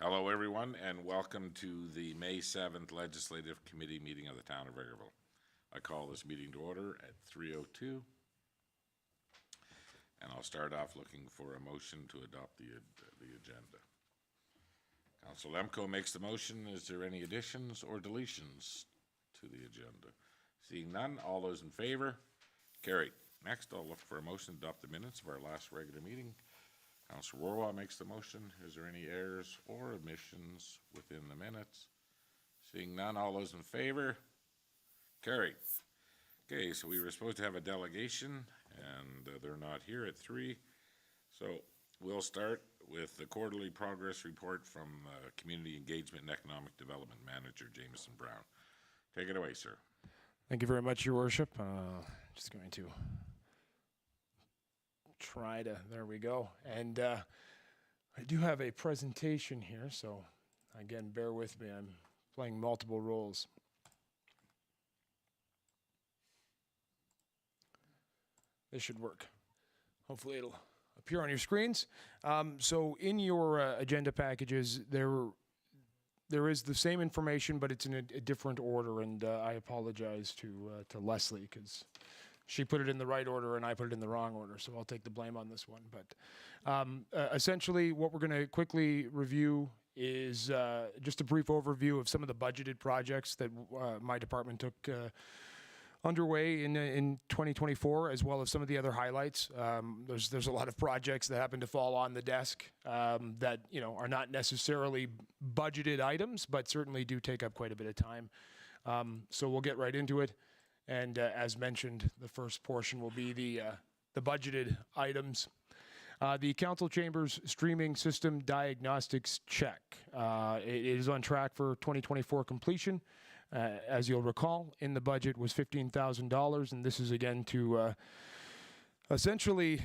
Hello, everyone, and welcome to the May 7th Legislative Committee meeting of the Town of Vegreville. I call this meeting to order at 3:02, and I'll start off looking for a motion to adopt the agenda. Councilor Lemko makes the motion. Is there any additions or deletions to the agenda? Seeing none, all those in favor? Carried. Next, I'll look for a motion to adopt the minutes of our last regular meeting. Councilor Roy makes the motion. Is there any errors or omissions within the minutes? Seeing none, all those in favor? Carried. Okay, so we were supposed to have a delegation, and they're not here at 3. So we'll start with the quarterly progress report from Community Engagement and Economic Development Manager, Jameson Brown. Take it away, sir. Thank you very much, Your Worship. Just going to try to, there we go. And I do have a presentation here, so again, bear with me. I'm playing multiple roles. This should work. Hopefully it'll appear on your screens. So in your agenda packages, there is the same information, but it's in a different order, and I apologize to Leslie, because she put it in the right order and I put it in the wrong order, so I'll take the blame on this one. But essentially, what we're going to quickly review is just a brief overview of some of the budgeted projects that my department took underway in 2024, as well as some of the other highlights. There's a lot of projects that happen to fall on the desk that are not necessarily budgeted items, but certainly do take up quite a bit of time. So we'll get right into it. And as mentioned, the first portion will be the budgeted items. The council chambers streaming system diagnostics check. It is on track for 2024 completion. As you'll recall, in the budget was $15,000, and this is again to essentially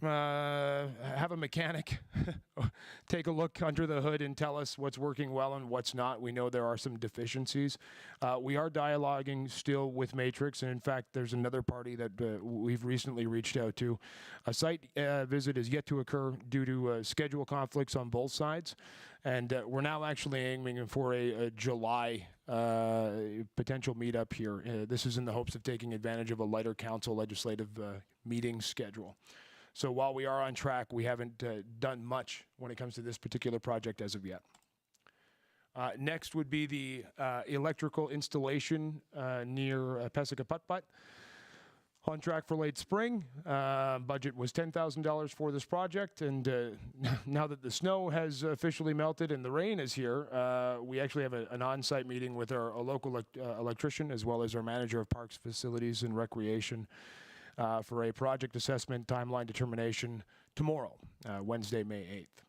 have a mechanic take a look under the hood and tell us what's working well and what's not. We know there are some deficiencies. We are dialoguing still with Matrix, and in fact, there's another party that we've recently reached out to. A site visit is yet to occur due to schedule conflicts on both sides, and we're now actually aiming for a July potential meetup here. This is in the hopes of taking advantage of a lighter council legislative meeting schedule. So while we are on track, we haven't done much when it comes to this particular project as of yet. Next would be the electrical installation near Pesica Putt-Putt. On track for late spring. Budget was $10,000 for this project, and now that the snow has officially melted and the rain is here, we actually have an on-site meeting with our local electrician, as well as our manager of parks, facilities, and recreation for a project assessment timeline determination tomorrow, Wednesday, May 8th.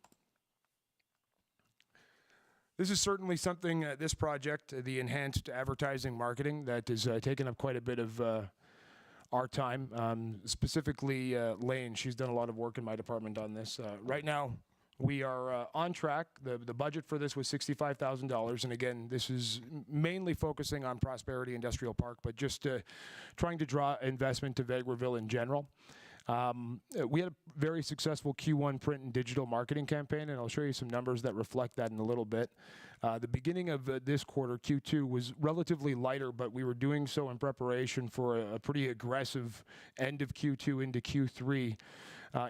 This is certainly something, this project, the enhanced advertising marketing, that has taken up quite a bit of our time, specifically Lane. She's done a lot of work in my department on this. Right now, we are on track. The budget for this was $65,000, and again, this is mainly focusing on Prosperity Industrial Park, but just trying to draw investment to Vegreville in general. We had a very successful Q1 print and digital marketing campaign, and I'll show you some numbers that reflect that in a little bit. The beginning of this quarter, Q2, was relatively lighter, but we were doing so in preparation for a pretty aggressive end of Q2 into Q3,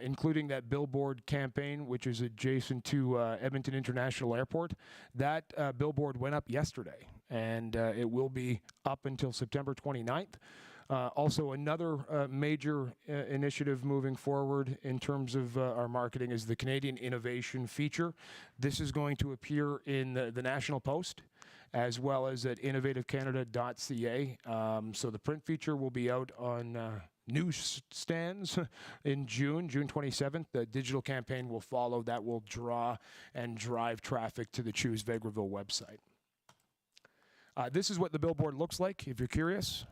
including that billboard campaign, which is adjacent to Edmonton International Airport. That billboard went up yesterday, and it will be up until September 29th. Also, another major initiative moving forward in terms of our marketing is the Canadian Innovation Feature. This is going to appear in the National Post, as well as at innovativecanada.ca. So the print feature will be out on newsstands in June 27th. The digital campaign will follow. That will draw and drive traffic to the Choose Vegreville website. This is what the billboard looks like, if you're curious.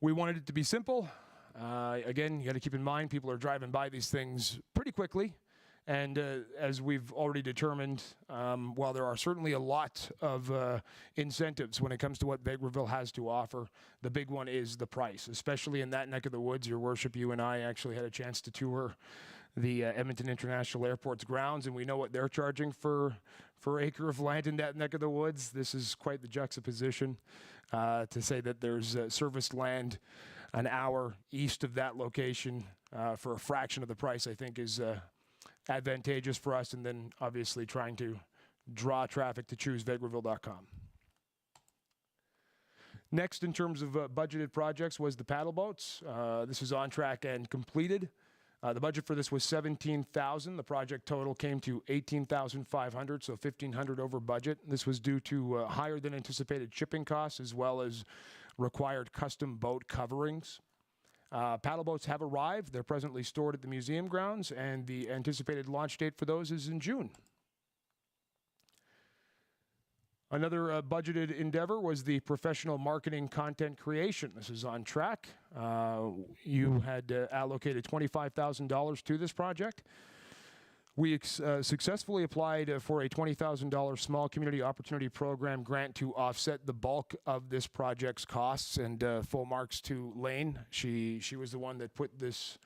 We wanted it to be simple. Again, you got to keep in mind, people are driving by these things pretty quickly. And as we've already determined, while there are certainly a lot of incentives when it comes to what Vegreville has to offer, the big one is the price, especially in that neck of the woods. Your Worship, you and I actually had a chance to tour the Edmonton International Airport's grounds, and we know what they're charging for acre of land in that neck of the woods. This is quite the juxtaposition to say that there's serviced land an hour east of that location for a fraction of the price, I think is advantageous for us, and then obviously trying to draw traffic to choose Vegreville.com. Next, in terms of budgeted projects, was the paddle boats. This is on track and completed. The budget for this was $17,000. The project total came to $18,500, so $1,500 over budget. This was due to higher than anticipated shipping costs as well as required custom boat coverings. Paddle boats have arrived. They're presently stored at the museum grounds, and the anticipated launch date for those is in June. Another budgeted endeavor was the professional marketing content creation. This is on track. You had allocated $25,000 to this project. We successfully applied for a $20,000 Small Community Opportunity Program grant to offset the bulk of this project's costs, and full marks to Lane. She was the one that put this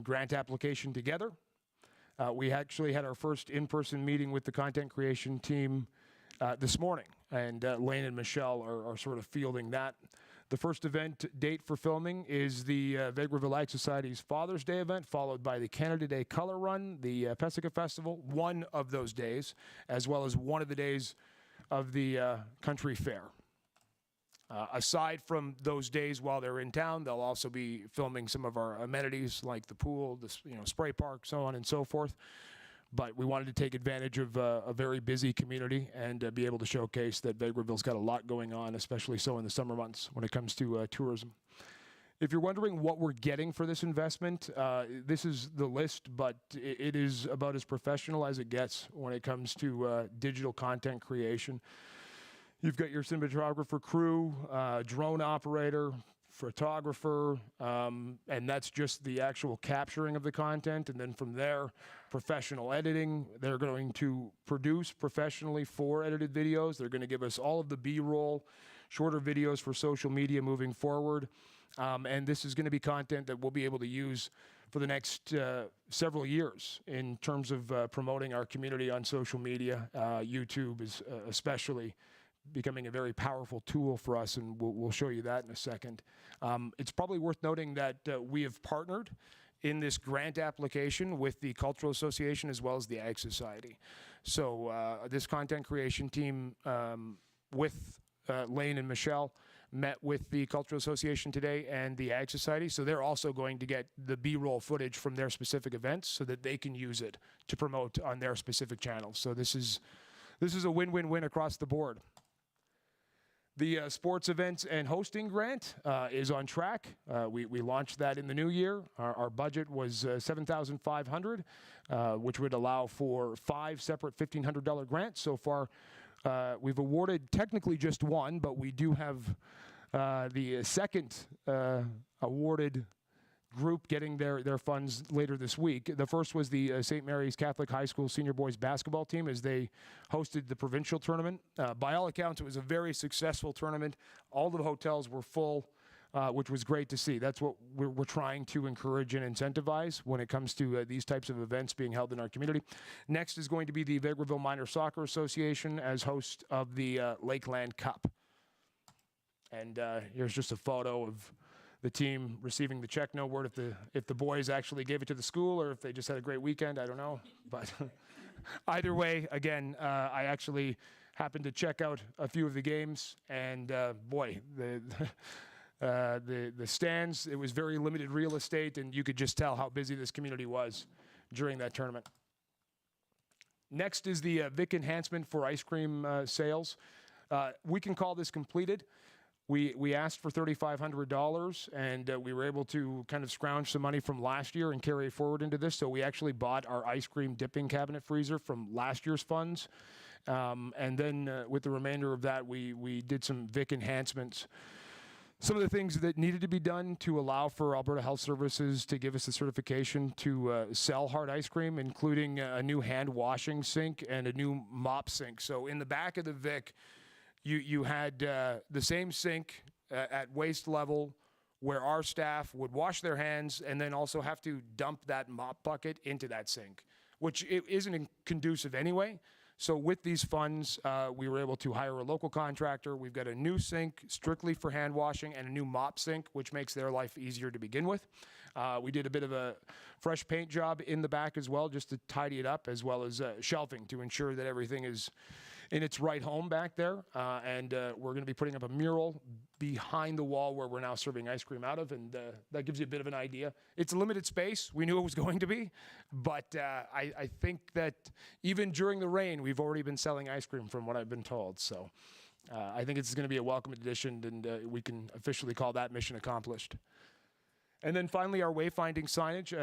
grant application together. We actually had our first in-person meeting with the content creation team this morning, and Lane and Michelle are sort of fielding that. The first event date for filming is the Vegreville Ag Society's Father's Day event, followed by the Canada Day Color Run, the Pesica Festival, one of those days, as well as one of the days of the Country Fair. Aside from those days while they're in town, they'll also be filming some of our amenities like the pool, the spray park, so on and so forth. But we wanted to take advantage of a very busy community and be able to showcase that Vegreville's got a lot going on, especially so in the summer months when it comes to tourism. If you're wondering what we're getting for this investment, this is the list, but it is about as professional as it gets when it comes to digital content creation. You've got your cinematographer crew, drone operator, photographer, and that's just the actual capturing of the content. And then from there, professional editing. They're going to produce professionally 4 edited videos. They're going to give us all of the B-roll, shorter videos for social media moving forward. And this is going to be content that we'll be able to use for the next several years in terms of promoting our community on social media. YouTube is especially becoming a very powerful tool for us, and we'll show you that in a second. It's probably worth noting that we have partnered in this grant application with the Cultural Association as well as the Ag Society. So this content creation team with Lane and Michelle met with the Cultural Association today and the Ag Society. So they're also going to get the B-roll footage from their specific events so that they can use it to promote on their specific channels. So this is a win-win-win across the board. The sports events and hosting grant is on track. We launched that in the new year. Our budget was $7,500, which would allow for 5 separate $1,500 grants. So far, we've awarded technically just one, but we do have the second awarded group getting their funds later this week. The first was the St. Mary's Catholic High School senior boys basketball team as they hosted the provincial tournament. By all accounts, it was a very successful tournament. All the hotels were full, which was great to see. That's what we're trying to encourage and incentivize when it comes to these types of events being held in our community. Next is going to be the Vegreville Minor Soccer Association as host of the Lakeland Cup. And here's just a photo of the team receiving the check. No word if the boys actually gave it to the school or if they just had a great weekend. I don't know. But either way, again, I actually happened to check out a few of the games, and boy, the stands, it was very limited real estate, and you could just tell how busy this community was during that tournament. Next is the Vic enhancement for ice cream sales. We can call this completed. We asked for $3,500, and we were able to kind of scrounge some money from last year and carry it forward into this. So we actually bought our ice cream dipping cabinet freezer from last year's funds. And then with the remainder of that, we did some Vic enhancements. Some of the things that needed to be done to allow for Alberta Health Services to give us the certification to sell hard ice cream, including a new hand washing sink and a new mop sink. So in the back of the Vic, you had the same sink at waist level where our staff would wash their hands and then also have to dump that mop bucket into that sink, which it isn't conducive anyway. So with these funds, we were able to hire a local contractor. We've got a new sink strictly for hand washing and a new mop sink, which makes their life easier to begin with. We did a bit of a fresh paint job in the back as well, just to tidy it up, as well as shelving to ensure that everything is in its right home back there. And we're going to be putting up a mural behind the wall where we're now serving ice cream out of, and that gives you a bit of an idea. It's a limited space. We knew it was going to be, but I think that even during the rain, we've already been selling ice cream from what I've been told. So I think it's going to be a welcome addition, and we can officially call that mission accomplished. And then finally, our wayfinding signage.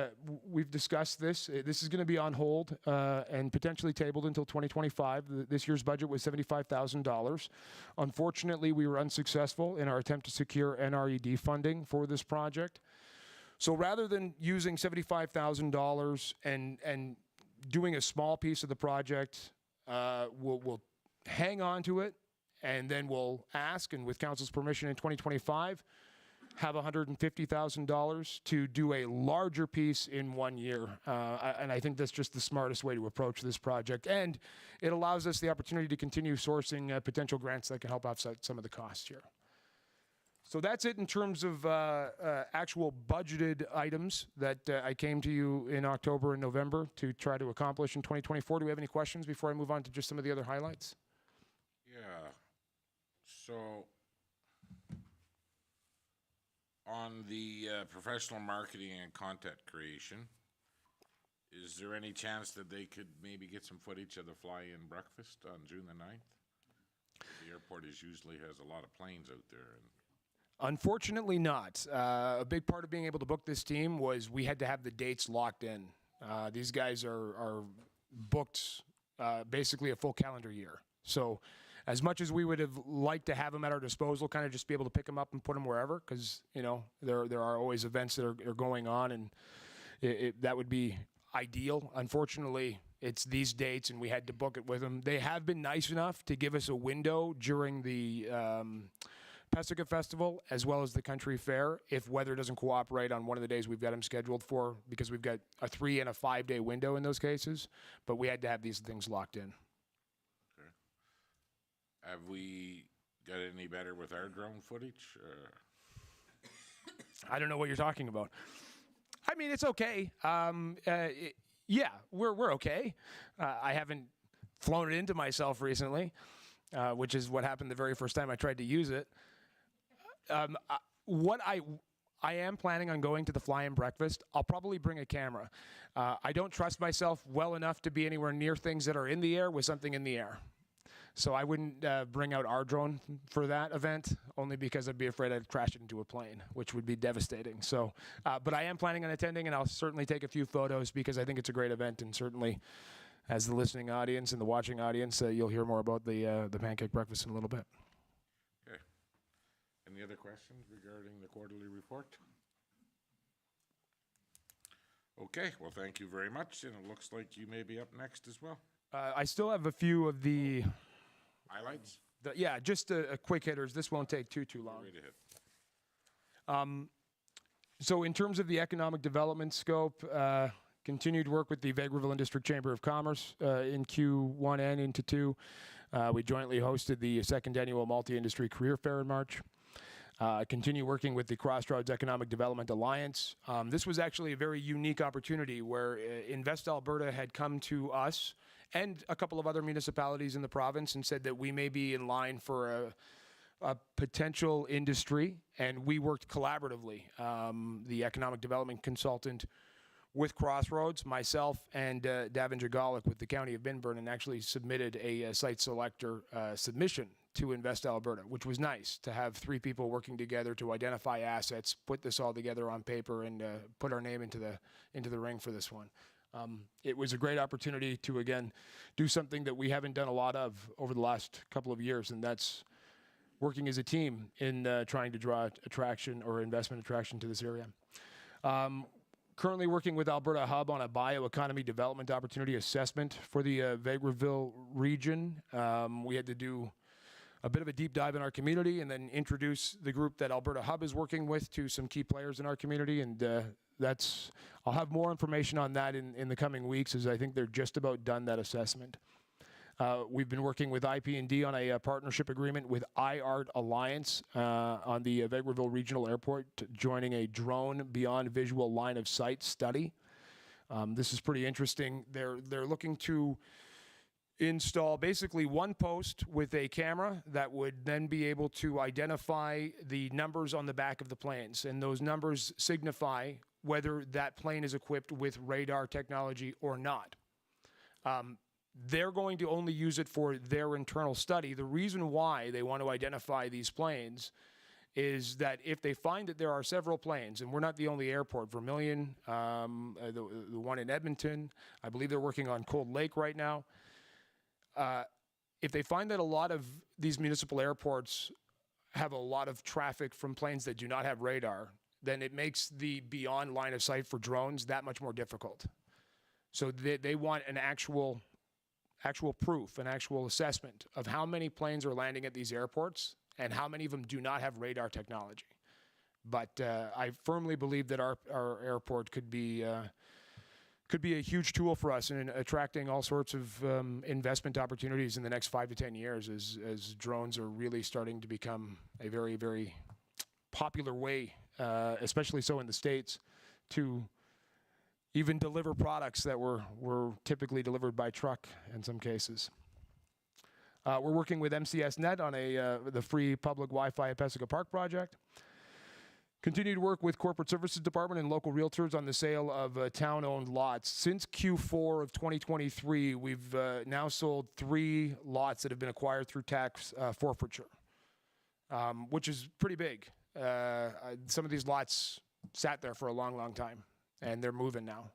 We've discussed this. This is going to be on hold and potentially tabled until 2025. This year's budget was $75,000. Unfortunately, we were unsuccessful in our attempt to secure NRED funding for this project. So rather than using $75,000 and doing a small piece of the project, we'll hang on to it, and then we'll ask, and with council's permission in 2025, have $150,000 to do a larger piece in 1 year. And I think that's just the smartest way to approach this project. And it allows us the opportunity to continue sourcing potential grants that can help offset some of the costs here. So that's it in terms of actual budgeted items that I came to you in October and November to try to accomplish in 2024. Do we have any questions before I move on to just some of the other highlights? Yeah. So on the professional marketing and content creation, is there any chance that they could maybe get some footage of the fly-in breakfast on June the 9th? The airport usually has a lot of planes out there. Unfortunately not. A big part of being able to book this team was we had to have the dates locked in. These guys are booked basically a full calendar year. So as much as we would have liked to have them at our disposal, kind of just be able to pick them up and put them wherever, because, you know, there are always events that are going on, and that would be ideal. Unfortunately, it's these dates, and we had to book it with them. They have been nice enough to give us a window during the Pesica Festival as well as the Country Fair if weather doesn't cooperate on one of the days we've got them scheduled for, because we've got a 3 and a 5 day window in those cases. But we had to have these things locked in. Have we got any better with our drone footage? I don't know what you're talking about. I mean, it's okay. Yeah, we're okay. I haven't flown it into myself recently, which is what happened the very first time I tried to use it. What I am planning on going to the fly-in breakfast. I'll probably bring a camera. I don't trust myself well enough to be anywhere near things that are in the air with something in the air. So I wouldn't bring out our drone for that event, only because I'd be afraid I'd crash it into a plane, which would be devastating. So, but I am planning on attending, and I'll certainly take a few photos because I think it's a great event, and certainly as the listening audience and the watching audience, you'll hear more about the pancake breakfast in a little bit. Okay. Any other questions regarding the quarterly report? Okay, well, thank you very much, and it looks like you may be up next as well. I still have a few of the highlights. Yeah, just a quick hitters. This won't take too long. Way to hit. So in terms of the economic development scope, continued work with the Vegreville and District Chamber of Commerce in Q1 and into 2. We jointly hosted the second annual Multi-Industry Career Fair in March. Continue working with the Crossroads Economic Development Alliance. This was actually a very unique opportunity where Invest Alberta had come to us and a couple of other municipalities in the province and said that we may be in line for a potential industry, and we worked collaboratively. The economic development consultant with Crossroads, myself, and Davin Jagalik with the County of Binburn, and actually submitted a site selector submission to Invest Alberta, which was nice to have 3 people working together to identify assets, put this all together on paper, and put our name into the ring for this one. It was a great opportunity to, again, do something that we haven't done a lot of over the last couple of years, and that's working as a team in trying to draw attraction or investment attraction to this area. Currently working with Alberta Hub on a bioeconomy development opportunity assessment for the Vegreville region. We had to do a bit of a deep dive in our community and then introduce the group that Alberta Hub is working with to some key players in our community. And I'll have more information on that in the coming weeks, as I think they're just about done that assessment. We've been working with IP&D on a partnership agreement with iArt Alliance on the Vegreville Regional Airport, joining a drone beyond visual line of sight study. This is pretty interesting. They're looking to install basically one post with a camera that would then be able to identify the numbers on the back of the planes, and those numbers signify whether that plane is equipped with radar technology or not. They're going to only use it for their internal study. The reason why they want to identify these planes is that if they find that there are several planes, and we're not the only airport, Vermilion, the one in Edmonton, I believe they're working on Cold Lake right now. If they find that a lot of these municipal airports have a lot of traffic from planes that do not have radar, then it makes the beyond line of sight for drones that much more difficult. So they want an actual proof, an actual assessment of how many planes are landing at these airports and how many of them do not have radar technology. But I firmly believe that our airport could be a huge tool for us in attracting all sorts of investment opportunities in the next 5 to 10 years as drones are really starting to become a very, very popular way, especially so in the States, to even deliver products that were typically delivered by truck in some cases. We're working with MCSnet on the free public Wi-Fi at Pesica Park project. Continue to work with Corporate Services Department and local realtors on the sale of town-owned lots. Since Q4 of 2023, we've now sold 3 lots that have been acquired through tax forfeiture, which is pretty big. Some of these lots sat there for a long, long time, and they're moving now.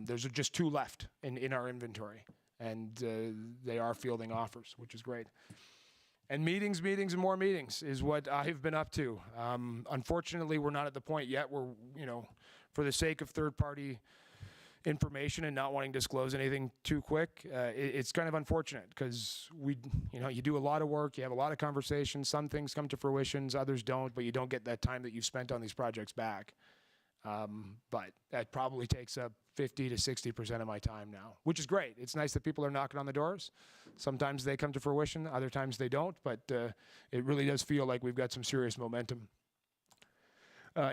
There's just 2 left in our inventory, and they are fielding offers, which is great. And meetings, and more meetings is what I've been up to. Unfortunately, we're not at the point yet where, for the sake of third-party information and not wanting to disclose anything too quick, it's kind of unfortunate because you do a lot of work, you have a lot of conversations, some things come to fruition, others don't, but you don't get that time that you've spent on these projects back. But that probably takes up 50 to 60% of my time now, which is great. It's nice that people are knocking on the doors. Sometimes they come to fruition, other times they don't, but it really does feel like we've got some serious momentum.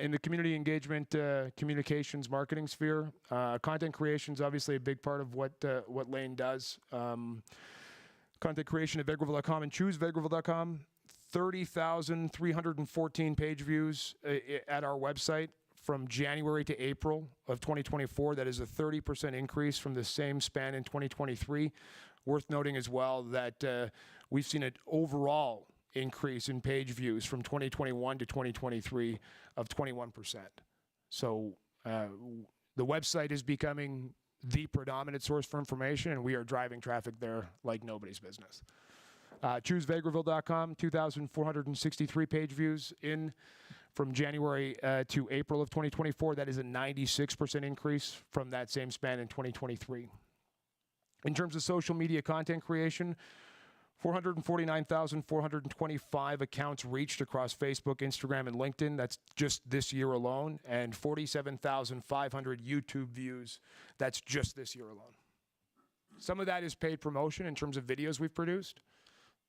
In the community engagement, communications, marketing sphere, content creation is obviously a big part of what Lane does. Content creation at Vegreville.com and ChooseVegreville.com. 30,314 page views at our website from January to April of 2024. That is a 30% increase from the same span in 2023. Worth noting as well that we've seen an overall increase in page views from 2021 to 2023 of 21%. So the website is becoming the predominant source for information, and we are driving traffic there like nobody's business. ChooseVegreville.com, 2,463 page views from January to April of 2024. That is a 96% increase from that same span in 2023. In terms of social media content creation, 449,425 accounts reached across Facebook, Instagram, and LinkedIn. That's just this year alone. And 47,500 YouTube views. That's just this year alone. Some of that is paid promotion in terms of videos we've produced,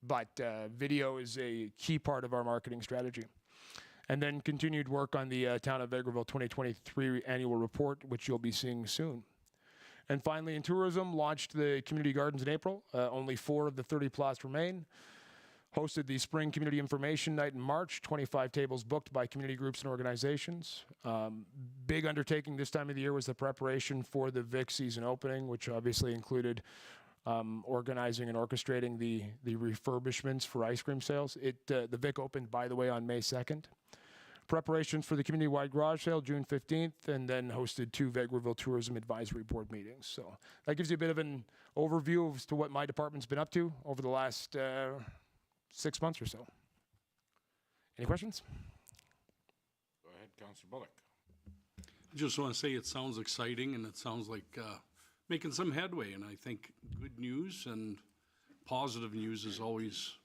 but video is a key part of our marketing strategy. And then continued work on the Town of Vegreville 2023 annual report, which you'll be seeing soon. And finally, in tourism, launched the community gardens in April. Only 4 of the 30 plots remain. Hosted the Spring Community Information Night in March, 25 tables booked by community groups and organizations. Big undertaking this time of the year was the preparation for the Vic season opening, which obviously included organizing and orchestrating the refurbishments for ice cream sales. The Vic opened, by the way, on May 2nd. Preparations for the community-wide garage sale, June 15th, and then hosted 2 Vegreville Tourism Advisory Board meetings. So that gives you a bit of an overview as to what my department's been up to over the last 6 months or so. Any questions? Go ahead, Councillor Bullock. I just want to say it sounds exciting, and it sounds like making some headway, and I think good news and positive news is always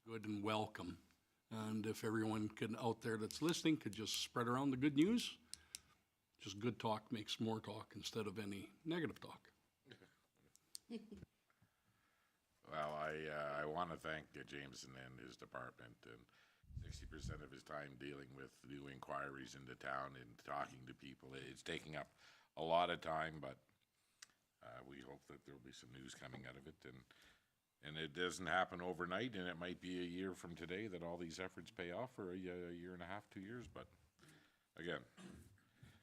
good and welcome. And if everyone out there that's listening could just spread around the good news, just good talk makes more talk instead of any negative talk. Well, I want to thank Jameson and his department, and 60% of his time dealing with new inquiries into town and talking to people. It's taking up a lot of time, but we hope that there'll be some news coming out of it, and it doesn't happen overnight, and it might be a year from today that all these efforts pay off, or a year and a half, 2 years, but again,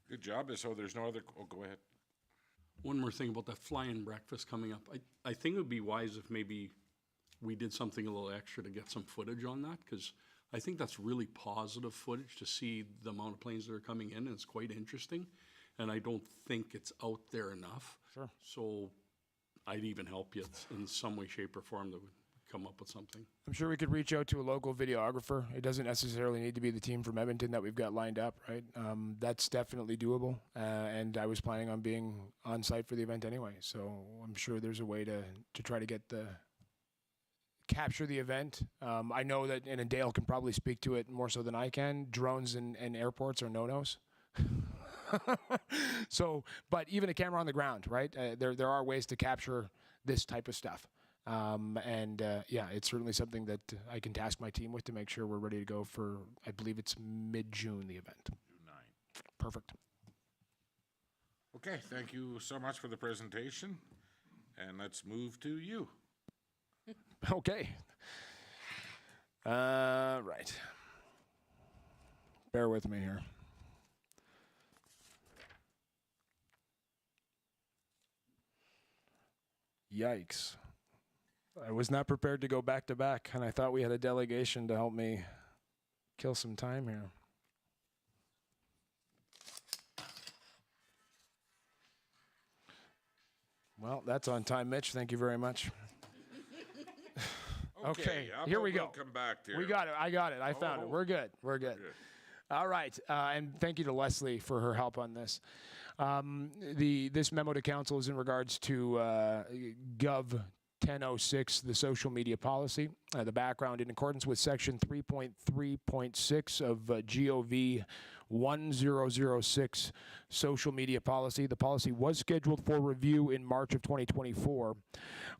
good job. So there's no other, oh, go ahead. One more thing about that fly-in breakfast coming up. I think it would be wise if maybe we did something a little extra to get some footage on that, because I think that's really positive footage to see the amount of planes that are coming in, and it's quite interesting. And I don't think it's out there enough. Sure. So I'd even help you in some way, shape, or form that would come up with something. I'm sure we could reach out to a local videographer. It doesn't necessarily need to be the team from Edmonton that we've got lined up, right? That's definitely doable. And I was planning on being on site for the event anyway. So I'm sure there's a way to try to capture the event. I know that, and Dale can probably speak to it more so than I can, drones and airports are no-nos. So, but even a camera on the ground, right? There are ways to capture this type of stuff. Yeah, it's certainly something that I can task my team with to make sure we're ready to go for, I believe it's mid-June, the event. June 9th. Perfect. Okay, thank you so much for the presentation, and let's move to you. Okay. Right. Bear with me here. Yikes. I was not prepared to go back to back, and I thought we had a delegation to help me kill some time here. Well, that's on time, Mitch. Thank you very much. Okay, how here about we go. We'll come back to We got it. I got it. I found it. We're good. We're good. All right, and thank you to Leslie for her help on this. This memo to council is in regards to Gov 1006, the social media policy. The background: in accordance with Section 3.3.6 of GOV 1006 social media policy, the policy was scheduled for review in March of 2024.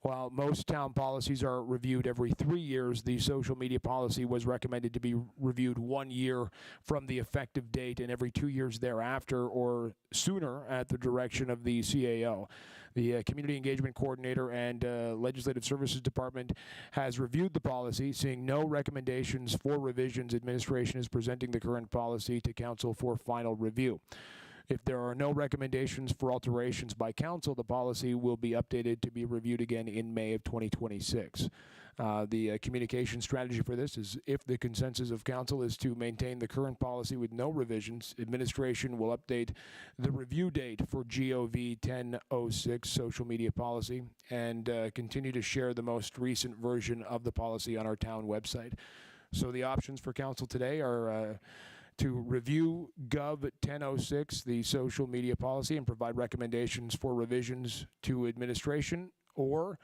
While most town policies are reviewed every 3 years, the social media policy was recommended to be reviewed 1 year from the effective date and every 2 years thereafter or sooner at the direction of the CAO. The Community Engagement Coordinator and Legislative Services Department has reviewed the policy. Seeing no recommendations for revisions, administration is presenting the current policy to council for final review. If there are no recommendations for alterations by council, the policy will be updated to be reviewed again in May of 2026. The communication strategy for this is, if the consensus of council is to maintain the current policy with no revisions, administration will update the review date for GOV 1006 social media policy and continue to share the most recent version of the policy on our town website. So the options for council today are to review Gov 1006, the social media policy, and provide recommendations for revisions to administration, or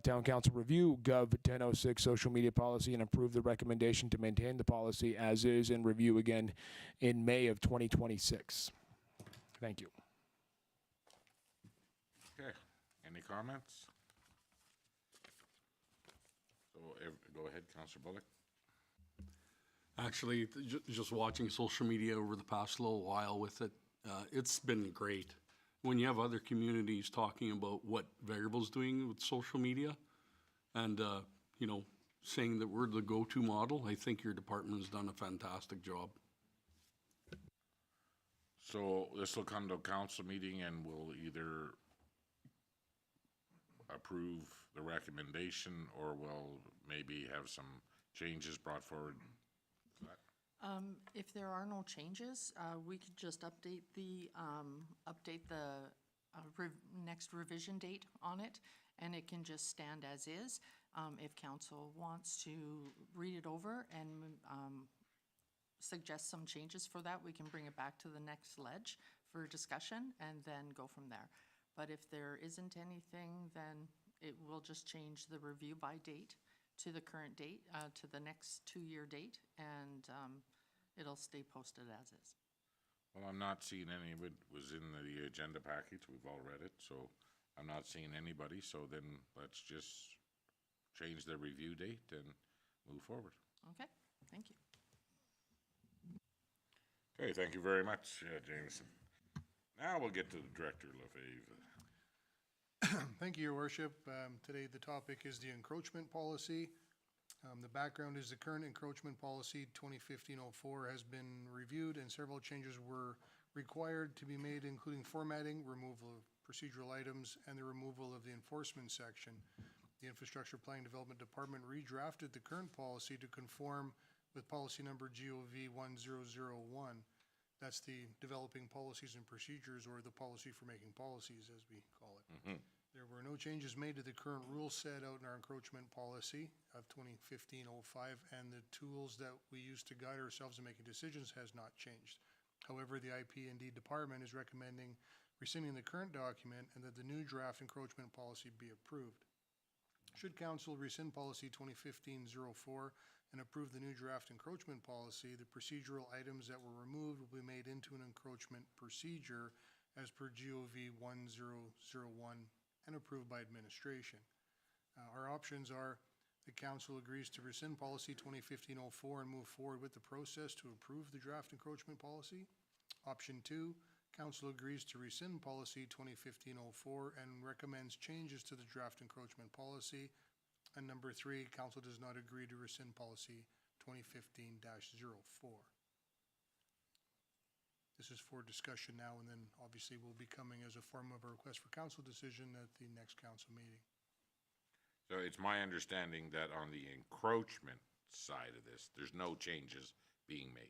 Town Council review Gov 1006 social media policy and approve the recommendation to maintain the policy as is and review again in May of 2026. Thank you. Okay, any comments? So, go ahead, Councillor Bullock. Actually, just watching social media over the past little while with it, it's been great. When you have other communities talking about what Vegreville's doing with social media and, saying that we're the go-to model, I think your department's done a fantastic job. So this will come to a council meeting and we'll either approve the recommendation or we'll maybe have some changes brought forward. If there are no changes, we could just update the next revision date on it, and it can just stand as is. If council wants to read it over and suggest some changes for that, we can bring it back to the next ledge for discussion and then go from there. But if there isn't anything, then it will just change the review by date to the current date, to the next 2-year date, and it'll stay posted as is. Well, I'm not seeing any of it was in the agenda package. We've all read it, so I'm not seeing anybody. So then let's just change the review date and move forward. Okay, thank you. Okay, thank you very much, Jameson. Now we'll get to the Director LaFave. Thank you, Your Worship. Today, the topic is the encroachment policy. The background is the current encroachment policy 2015-04 has been reviewed and several changes were required to be made, including formatting, removal of procedural items, and the removal of the enforcement section. The Infrastructure Planning Development Department redrafted the current policy to conform with policy number GOV 1001. That's the developing policies and procedures, or the policy for making policies, as we call it. There were no changes made to the current rules set out in our encroachment policy of 2015-05, and the tools that we use to guide ourselves in making decisions has not changed. However, the IP&D department is recommending rescinding the current document and that the new draft encroachment policy be approved. Should Council rescind policy 2015-04 and approve the new draft encroachment policy, the procedural items that were removed will be made into an encroachment procedure as per GOV 1001 and approved by administration. Our options are: the Council agrees to rescind policy 2015-04 and move forward with the process to approve the draft encroachment policy. Option 2, Council agrees to rescind policy 2015-04 and recommends changes to the draft encroachment policy. And number 3, Council does not agree to rescind policy 2015-04. This is for discussion now, and then obviously will be coming as a form of a request for council decision at the next council meeting. So it's my understanding that on the encroachment side of this, there's no changes being made.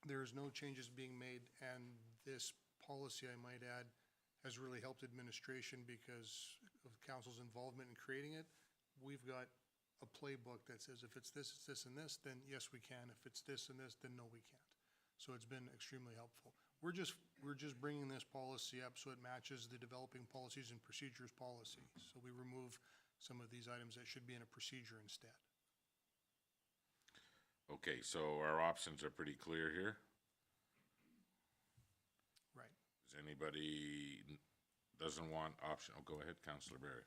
There is no changes being made, and this policy, I might add, has really helped administration because of council's involvement in creating it. We've got a playbook that says if it's this, and this, then yes, we can. If it's this and this, then no, we can't. So it's been extremely helpful. We're just bringing this policy up so it matches the developing policies and procedures policy. So we remove some of these items that should be in a procedure instead. Okay, so our options are pretty clear here. Right. Does anybody doesn't want option? Oh, go ahead, Councillor Barry.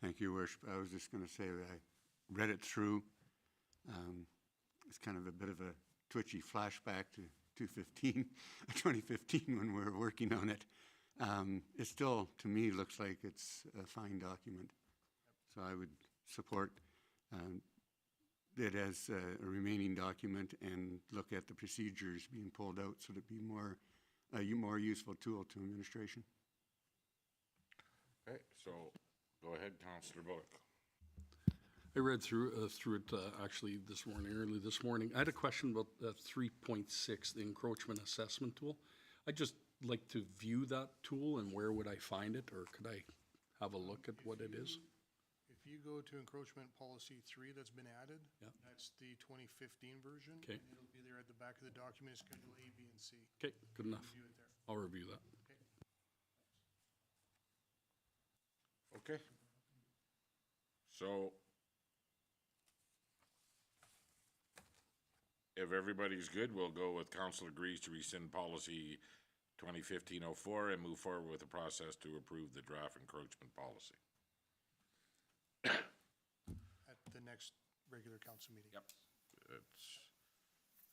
Thank you, Worship. I was just going to say that I read it through. It's kind of a bit of a twitchy flashback to 2015 when we were working on it. It still, to me, looks like it's a fine document. So I would support it as a remaining document and look at the procedures being pulled out so it'd be a more useful tool to administration. Okay, so go ahead, Councillor Bullock. I read through it actually early this morning. I had a question about 3.6, the encroachment assessment tool. I'd just like to view that tool, and where would I find it, or could I have a look at what it is? If you go to encroachment policy 3 that's been added, Yeah. that's the 2015 version. Okay. And it'll be there at the back of the document, Schedule A, B, and C. Okay, good enough. View it there. I'll review that. Okay. So if everybody's good, we'll go with council agrees to rescind policy 2015-04 and move forward with the process to approve the draft encroachment policy. At the next regular council meeting. Yep.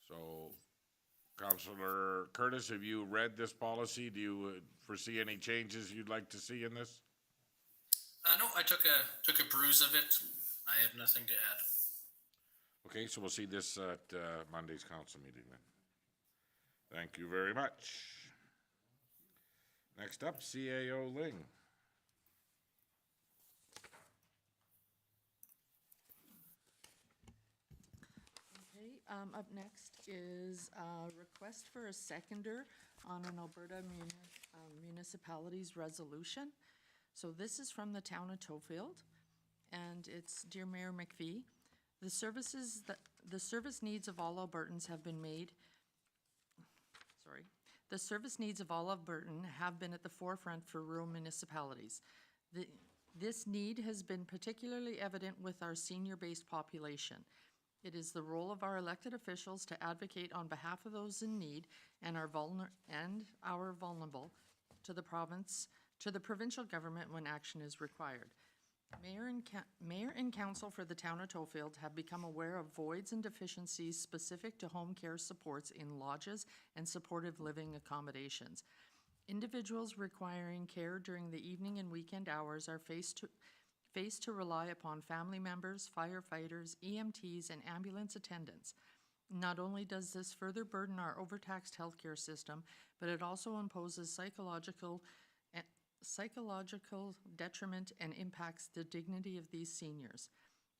So, Councillor Curtis, have you read this policy? Do you foresee any changes you'd like to see in this? No, I took a peruse of it. I have nothing to add. Okay, so we'll see this at Monday's council meeting then. Thank you very much. Next up, CAO Ling. Okay, up next is a request for a seconder on an Alberta municipalities resolution. So this is from the town of Tofield, and it's, Dear Mayor McPhee, the service needs of all Albertans have been made, the service needs of all Albertan have been at the forefront for rural municipalities. This need has been particularly evident with our senior-based population. It is the role of our elected officials to advocate on behalf of those in need and are vulnerable to the provincial government when action is required. Mayor and council for the town of Tofield have become aware of voids and deficiencies specific to home care supports in lodges and supportive living accommodations. Individuals requiring care during the evening and weekend hours are faced to rely upon family members, firefighters, EMTs, and ambulance attendants. Not only does this further burden our overtaxed healthcare system, but it also imposes psychological detriment and impacts the dignity of these seniors.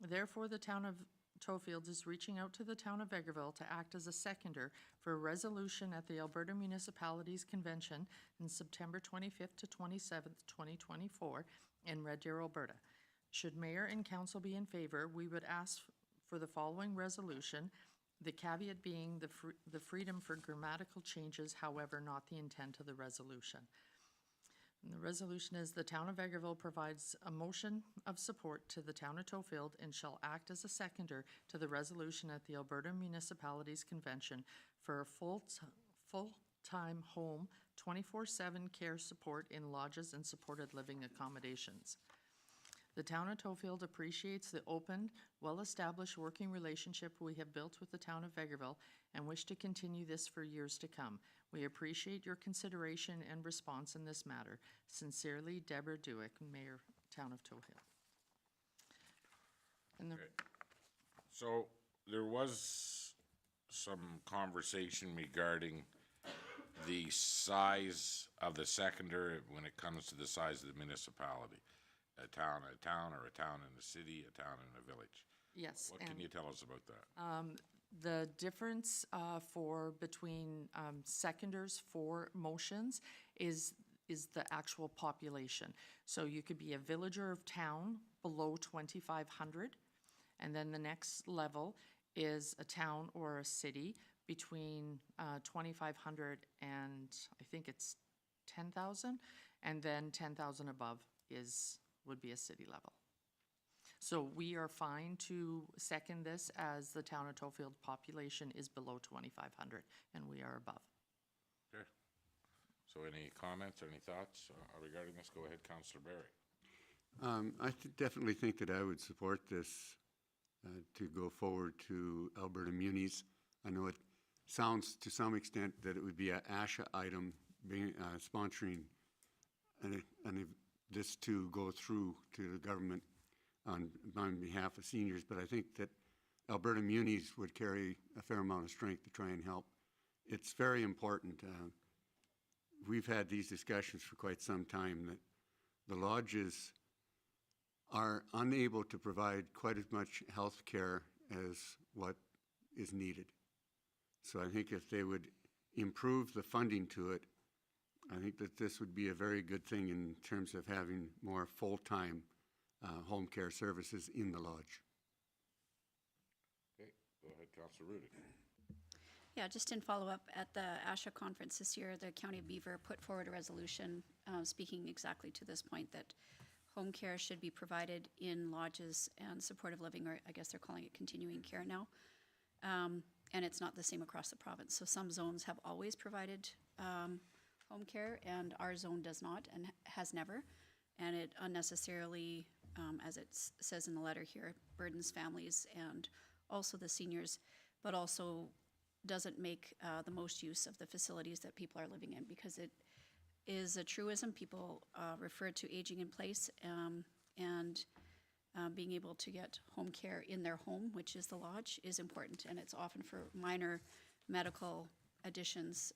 Therefore, the town of Tofield is reaching out to the town of Vegreville to act as a seconder for a resolution at the Alberta Municipalities Convention on September 25th to 27th, 2024 in Red Deer, Alberta. Should mayor and council be in favor, we would ask for the following resolution, the caveat being the freedom for grammatical changes, however, not the intent of the resolution. And the resolution is the town of Vegreville provides a motion of support to the town of Tofield and shall act as a seconder to the resolution at the Alberta Municipalities Convention for a full-time home 24/7 care support in lodges and supported living accommodations. The town of Tofield appreciates the open, well-established working relationship we have built with the town of Vegreville and wish to continue this for years to come. We appreciate your consideration and response in this matter. Sincerely, Deborah Dewick, Mayor, Town of Tofield. And So there was some conversation regarding the size of the secondary when it comes to the size of the municipality. A town, or a town in a city, a town in a village. yes. What and can you tell us about that? The difference between seconders for motions is the actual population. So you could be a villager of town below 2,500, and then the next level is a town or a city between 2,500 and I think it's 10,000, and then 10,000 above would be a city level. So we are fine to second this as the town of Tofield population is below 2,500 and we are above. Okay. So any comments or any thoughts regarding this? Go ahead, Councillor Barry. I definitely think that I would support this to go forward to Alberta Munis. I know it sounds to some extent that it would be an ASHA item being sponsoring this to go through to the government on behalf of seniors, but I think that Alberta Munis would carry a fair amount of strength to try and help. It's very important. We've had these discussions for quite some time that the lodges are unable to provide quite as much health care as what is needed. So I think if they would improve the funding to it, I think that this would be a very good thing in terms of having more full-time home care services in the lodge. Okay, go ahead, Councillor Rudick. Yeah, just in follow-up, at the ASHA conference this year, the County of Beaver put forward a resolution speaking exactly to this point, that home care should be provided in lodges and supportive living, or I guess they're calling it continuing care now. And it's not the same across the province. So some zones have always provided home care, and our zone does not and has never. And it unnecessarily, as it says in the letter here, burdens families and also the seniors, but also doesn't make the most use of the facilities that people are living in, because it is a truism. People refer to aging in place and being able to get home care in their home, which is the lodge, is important. And it's often for minor medical additions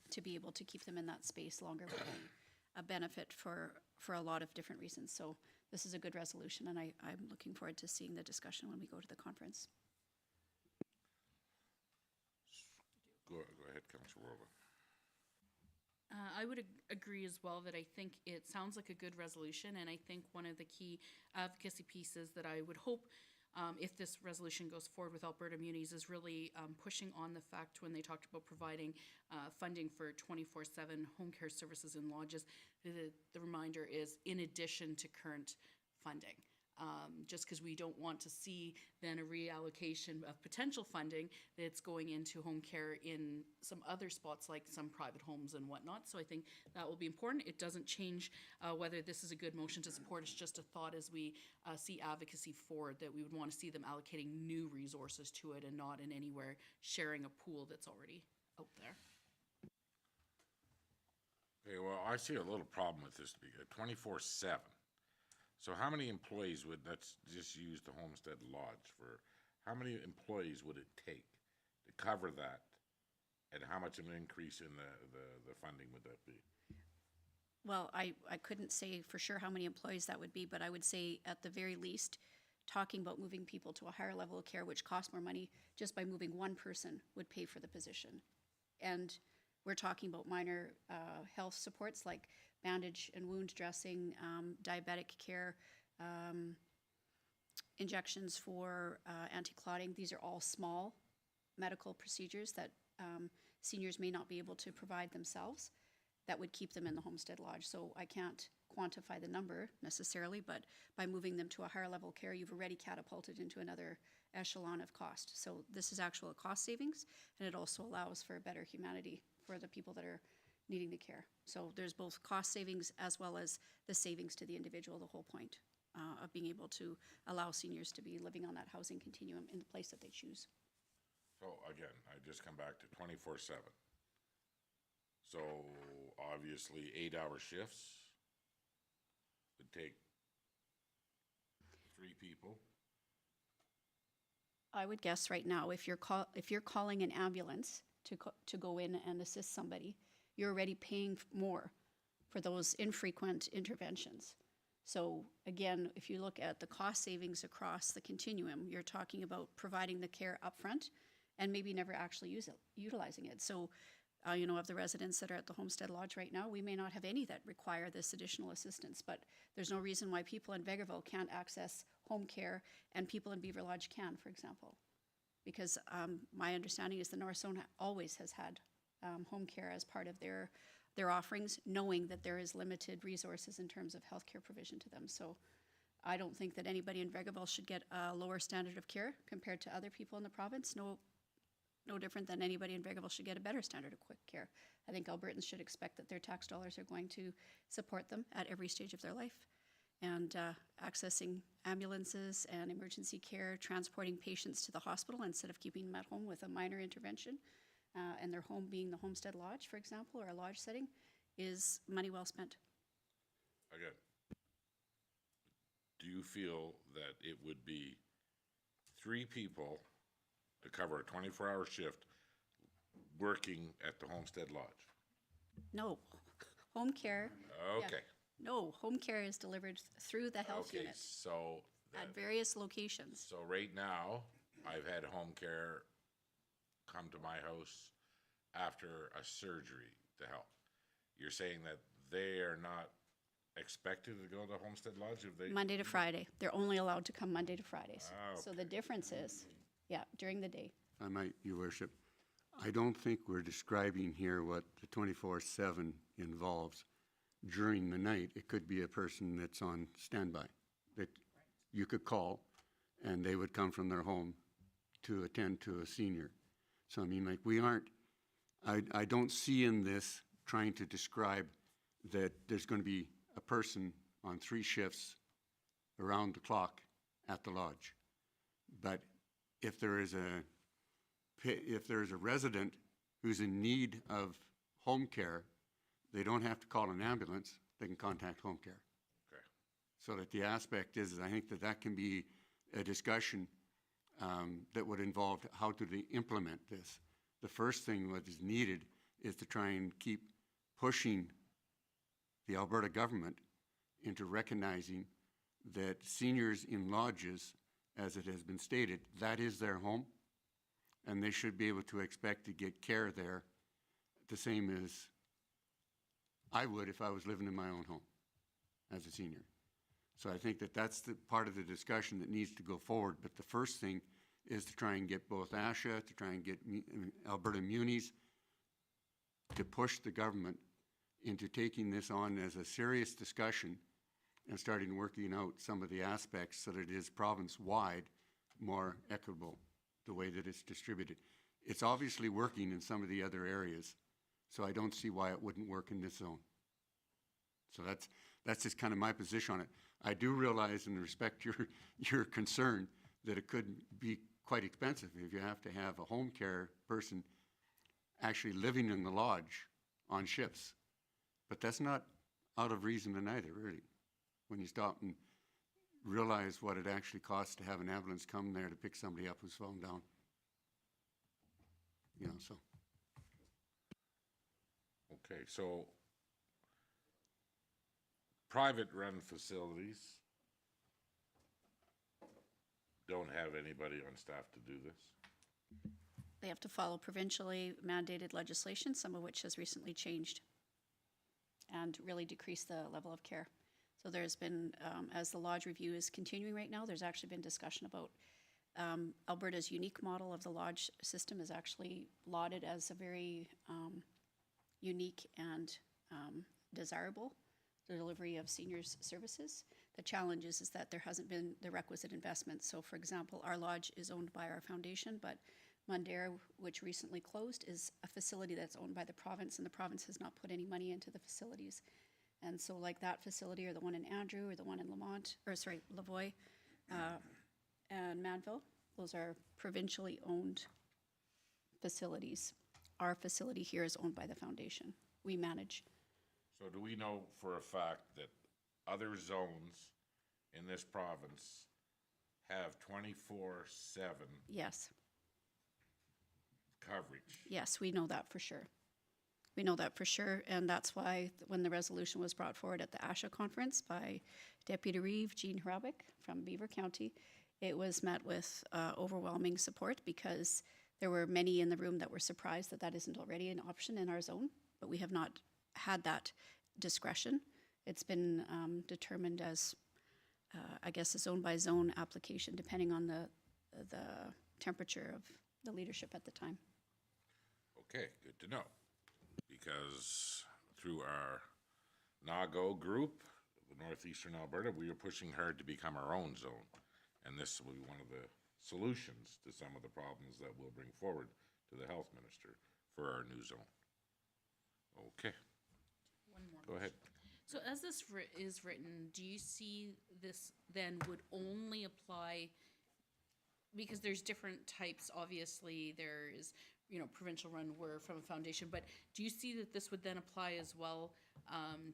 to be able to keep them in that space longer would be a benefit for a lot of different reasons. So this is a good resolution, and I'm looking forward to seeing the discussion when we go to the conference. Go ahead, Councillor Rova. I would agree as well that I think it sounds like a good resolution, and I think one of the key advocacy pieces that I would hope if this resolution goes forward with Alberta Munis, is really pushing on the fact when they talked about providing funding for 24/7 home care services in lodges. The reminder is in addition to current funding. Just because we don't want to see then a reallocation of potential funding that's going into home care in some other spots like some private homes and whatnot. So I think that will be important. It doesn't change whether this is a good motion to support. It's just a thought as we see advocacy forward that we would want to see them allocating new resources to it and not in anywhere sharing a pool that's already out there. Okay, well, I see a little problem with this, 24/7. So how many employees would, let's just use the Homestead Lodge for, how many employees would it take to cover that? And how much of an increase in the funding would that be? Well, I couldn't say for sure how many employees that would be, but I would say at the very least, talking about moving people to a higher level of care, which costs more money, just by moving one person would pay for the position. And we're talking about minor health supports like bandage and wound dressing, diabetic care, injections for anti-clotting. These are all small medical procedures that seniors may not be able to provide themselves that would keep them in the Homestead Lodge. So I can't quantify the number necessarily, but by moving them to a higher level of care, you've already catapulted into another echelon of cost. So this is actual cost savings, and it also allows for better humanity for the people that are needing the care. So there's both cost savings as well as the savings to the individual, the whole point of being able to allow seniors to be living on that housing continuum in the place that they choose. So again, I just come back to 24/7. So obviously 8-hour shifts would take 3 people. I would guess right now, if you're calling an ambulance to go in and assist somebody, you're already paying more for those infrequent interventions. So again, if you look at the cost savings across the continuum, you're talking about providing the care upfront and maybe never actually utilizing it. So, of the residents that are at the Homestead Lodge right now, we may not have any that require this additional assistance, but there's no reason why people in Vegreville can't access home care and people in Beaver Lodge can, for example. Because my understanding is the North Zone always has had home care as part of their offerings, knowing that there is limited resources in terms of healthcare provision to them. So I don't think that anybody in Vegreville should get a lower standard of care compared to other people in the province. No different than anybody in Vegreville should get a better standard of quick care. I think Albertans should expect that their tax dollars are going to support them at every stage of their life. And accessing ambulances and emergency care, transporting patients to the hospital instead of keeping them at home with a minor intervention, and their home being the Homestead Lodge, for example, or a lodge setting, is money well spent. Again, do you feel that it would be 3 people to cover a 24-hour shift working at the Homestead Lodge? No, home care. Okay. No, home care is delivered through the health Okay, unit so at various locations. So right now, I've had home care come to my house after a surgery to help. You're saying that they are not expected to go to Homestead Lodge if they? Monday to Friday. They're only allowed to come Monday to Fridays. Ah, So the difference is, during the day. If I might, Your Worship, I don't think we're describing here what the 24/7 involves. During the night, it could be a person that's on standby that you could call, and they would come from their home to attend to a senior. So, I mean, like, we aren't, I don't see in this trying to describe that there's going to be a person on 3 shifts around the clock at the lodge. But if there is a resident who's in need of home care, they don't have to call an ambulance, they can contact home care. Okay. So that the aspect is I think that can be a discussion that would involve how do they implement this. The first thing that is needed is to try and keep pushing the Alberta government into recognizing that seniors in lodges, as it has been stated, that is their home, and they should be able to expect to get care there the same as I would if I was living in my own home as a senior. So I think that that's the part of the discussion that needs to go forward. But the first thing is to try and get both ASHA, to try and get Alberta Munis to push the government into taking this on as a serious discussion and starting working out some of the aspects so that it is province-wide more equitable, the way that it's distributed. It's obviously working in some of the other areas, so I don't see why it wouldn't work in this zone. So that's just kind of my position on it. I do realize and respect your concern that it could be quite expensive if you have to have a home care person actually living in the lodge on shifts. But that's not out of reason either, really, when you stop and realize what it actually costs to have an ambulance come there to pick somebody up who's fallen down. You know, so. Okay, so private-run facilities don't have anybody on staff to do this? They have to follow provincially mandated legislation, some of which has recently changed and really decreased the level of care. So there's been, as the lodge review is continuing right now, there's actually been discussion about Alberta's unique model of the lodge system is actually lauded as a very unique and desirable delivery of seniors services. The challenge is that there hasn't been the requisite investment. So for example, our lodge is owned by our foundation, but Mundare, which recently closed, is a facility that's owned by the province, and the province has not put any money into the facilities. And so like that facility, or the one in Andrew, or the one in Lavoie, and Manville, those are provincially owned facilities. Our facility here is owned by the foundation. We manage. So do we know for a fact that other zones in this province have 24/7 Yes. coverage? Yes, we know that for sure. We know that for sure, and that's why when the resolution was brought forward at the ASHA conference by Deputy Reeve, Jean Hrabic from Beaver County, it was met with overwhelming support because there were many in the room that were surprised that that isn't already an option in our zone, but we have not had that discretion. It's been determined as, I guess, a zone-by-zone application depending on the temperature of the leadership at the time. Okay, good to know. Because through our NAGO group, the Northeastern Alberta, we are pushing hard to become our own zone. And this will be one of the solutions to some of the problems that we'll bring forward to the health minister for our new zone. Okay. One more. Go ahead. So as this is written, do you see this then would only apply, because there's different types, obviously, there is, provincial run, we're from a foundation, but do you see that this would then apply as well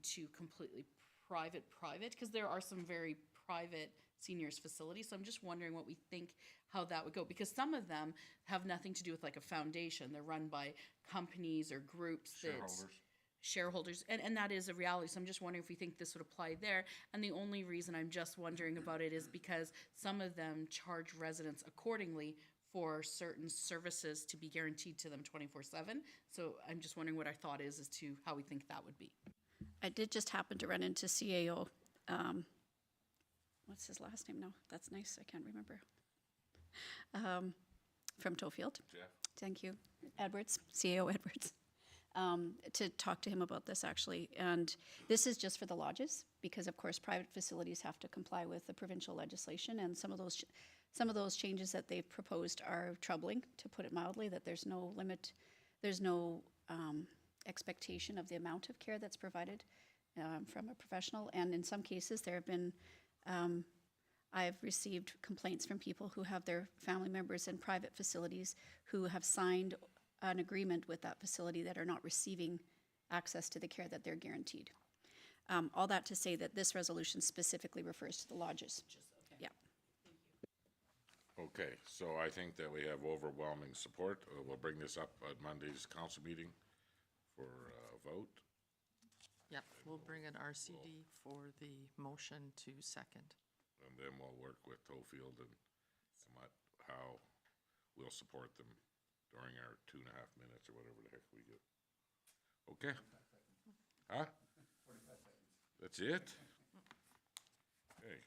to completely private? Because there are some very private seniors facilities, so I'm just wondering what we think, how that would go, because some of them have nothing to do with like a foundation. They're run by companies or groups shareholders, and that is a reality. So I'm just wondering if we think this would apply there. And the only reason I'm just wondering about it is because some of them charge residents accordingly for certain services to be guaranteed to them 24/7. So I'm just wondering what our thought is as to how we think that would be. I did just happen to run into CAO. What's his last name now? That's nice. I can't remember. From Tofield. Jeff? Thank you. Edwards, CAO Edwards. To talk to him about this actually. And this is just for the lodges because of course private facilities have to comply with the provincial legislation, and some of those changes that they've proposed are troubling, to put it mildly, that there's no limit, there's no expectation of the amount of care that's provided from a professional. And in some cases there have been, I've received complaints from people who have their family members in private facilities who have signed an agreement with that facility that are not receiving access to the care that they're guaranteed. All that to say that this resolution specifically refers to the lodges. Yeah. Okay, so I think that we have overwhelming support. We'll bring this up at Monday's council meeting for a vote. Yep, we'll bring an RCD for the motion to second. And then we'll work with Tofield and how we'll support them during our 2.5 minutes or whatever the heck we get. Okay? Huh? 45 seconds. That's it? Okay.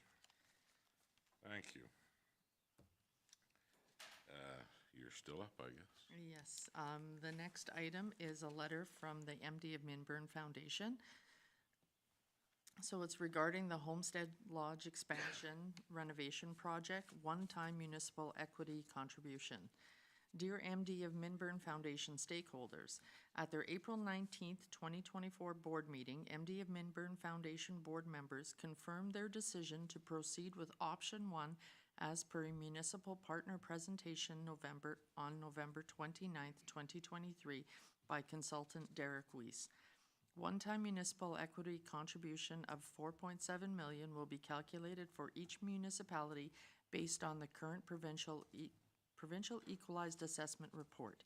Thank you. You're still up, I guess. Yes, the next item is a letter from the MD of Minburn Foundation. So it's regarding the Homestead Lodge expansion renovation project, one-time municipal equity contribution. Dear MD of Minburn Foundation stakeholders, at their April 19th, 2024 board meeting, MD of Minburn Foundation board members confirmed their decision to proceed with option 1 as per a municipal partner presentation on November 29th, 2023 by consultant Derek Weiss. One-time municipal equity contribution of $4.7 million will be calculated for each municipality based on the current provincial equalized assessment report.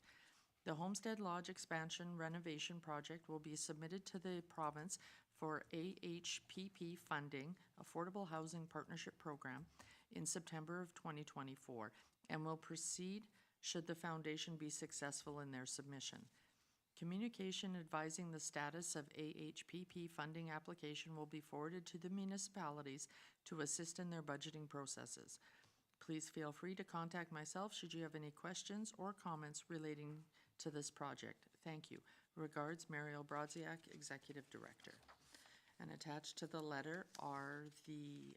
The Homestead Lodge expansion renovation project will be submitted to the province for AHPP funding, Affordable Housing Partnership Program, in September of 2024, and will proceed should the foundation be successful in their submission. Communication advising the status of AHPP funding application will be forwarded to the municipalities to assist in their budgeting processes. Please feel free to contact myself should you have any questions or comments relating to this project. Thank you. Regards, Mariel Brodziak, Executive Director. And attached to the letter are the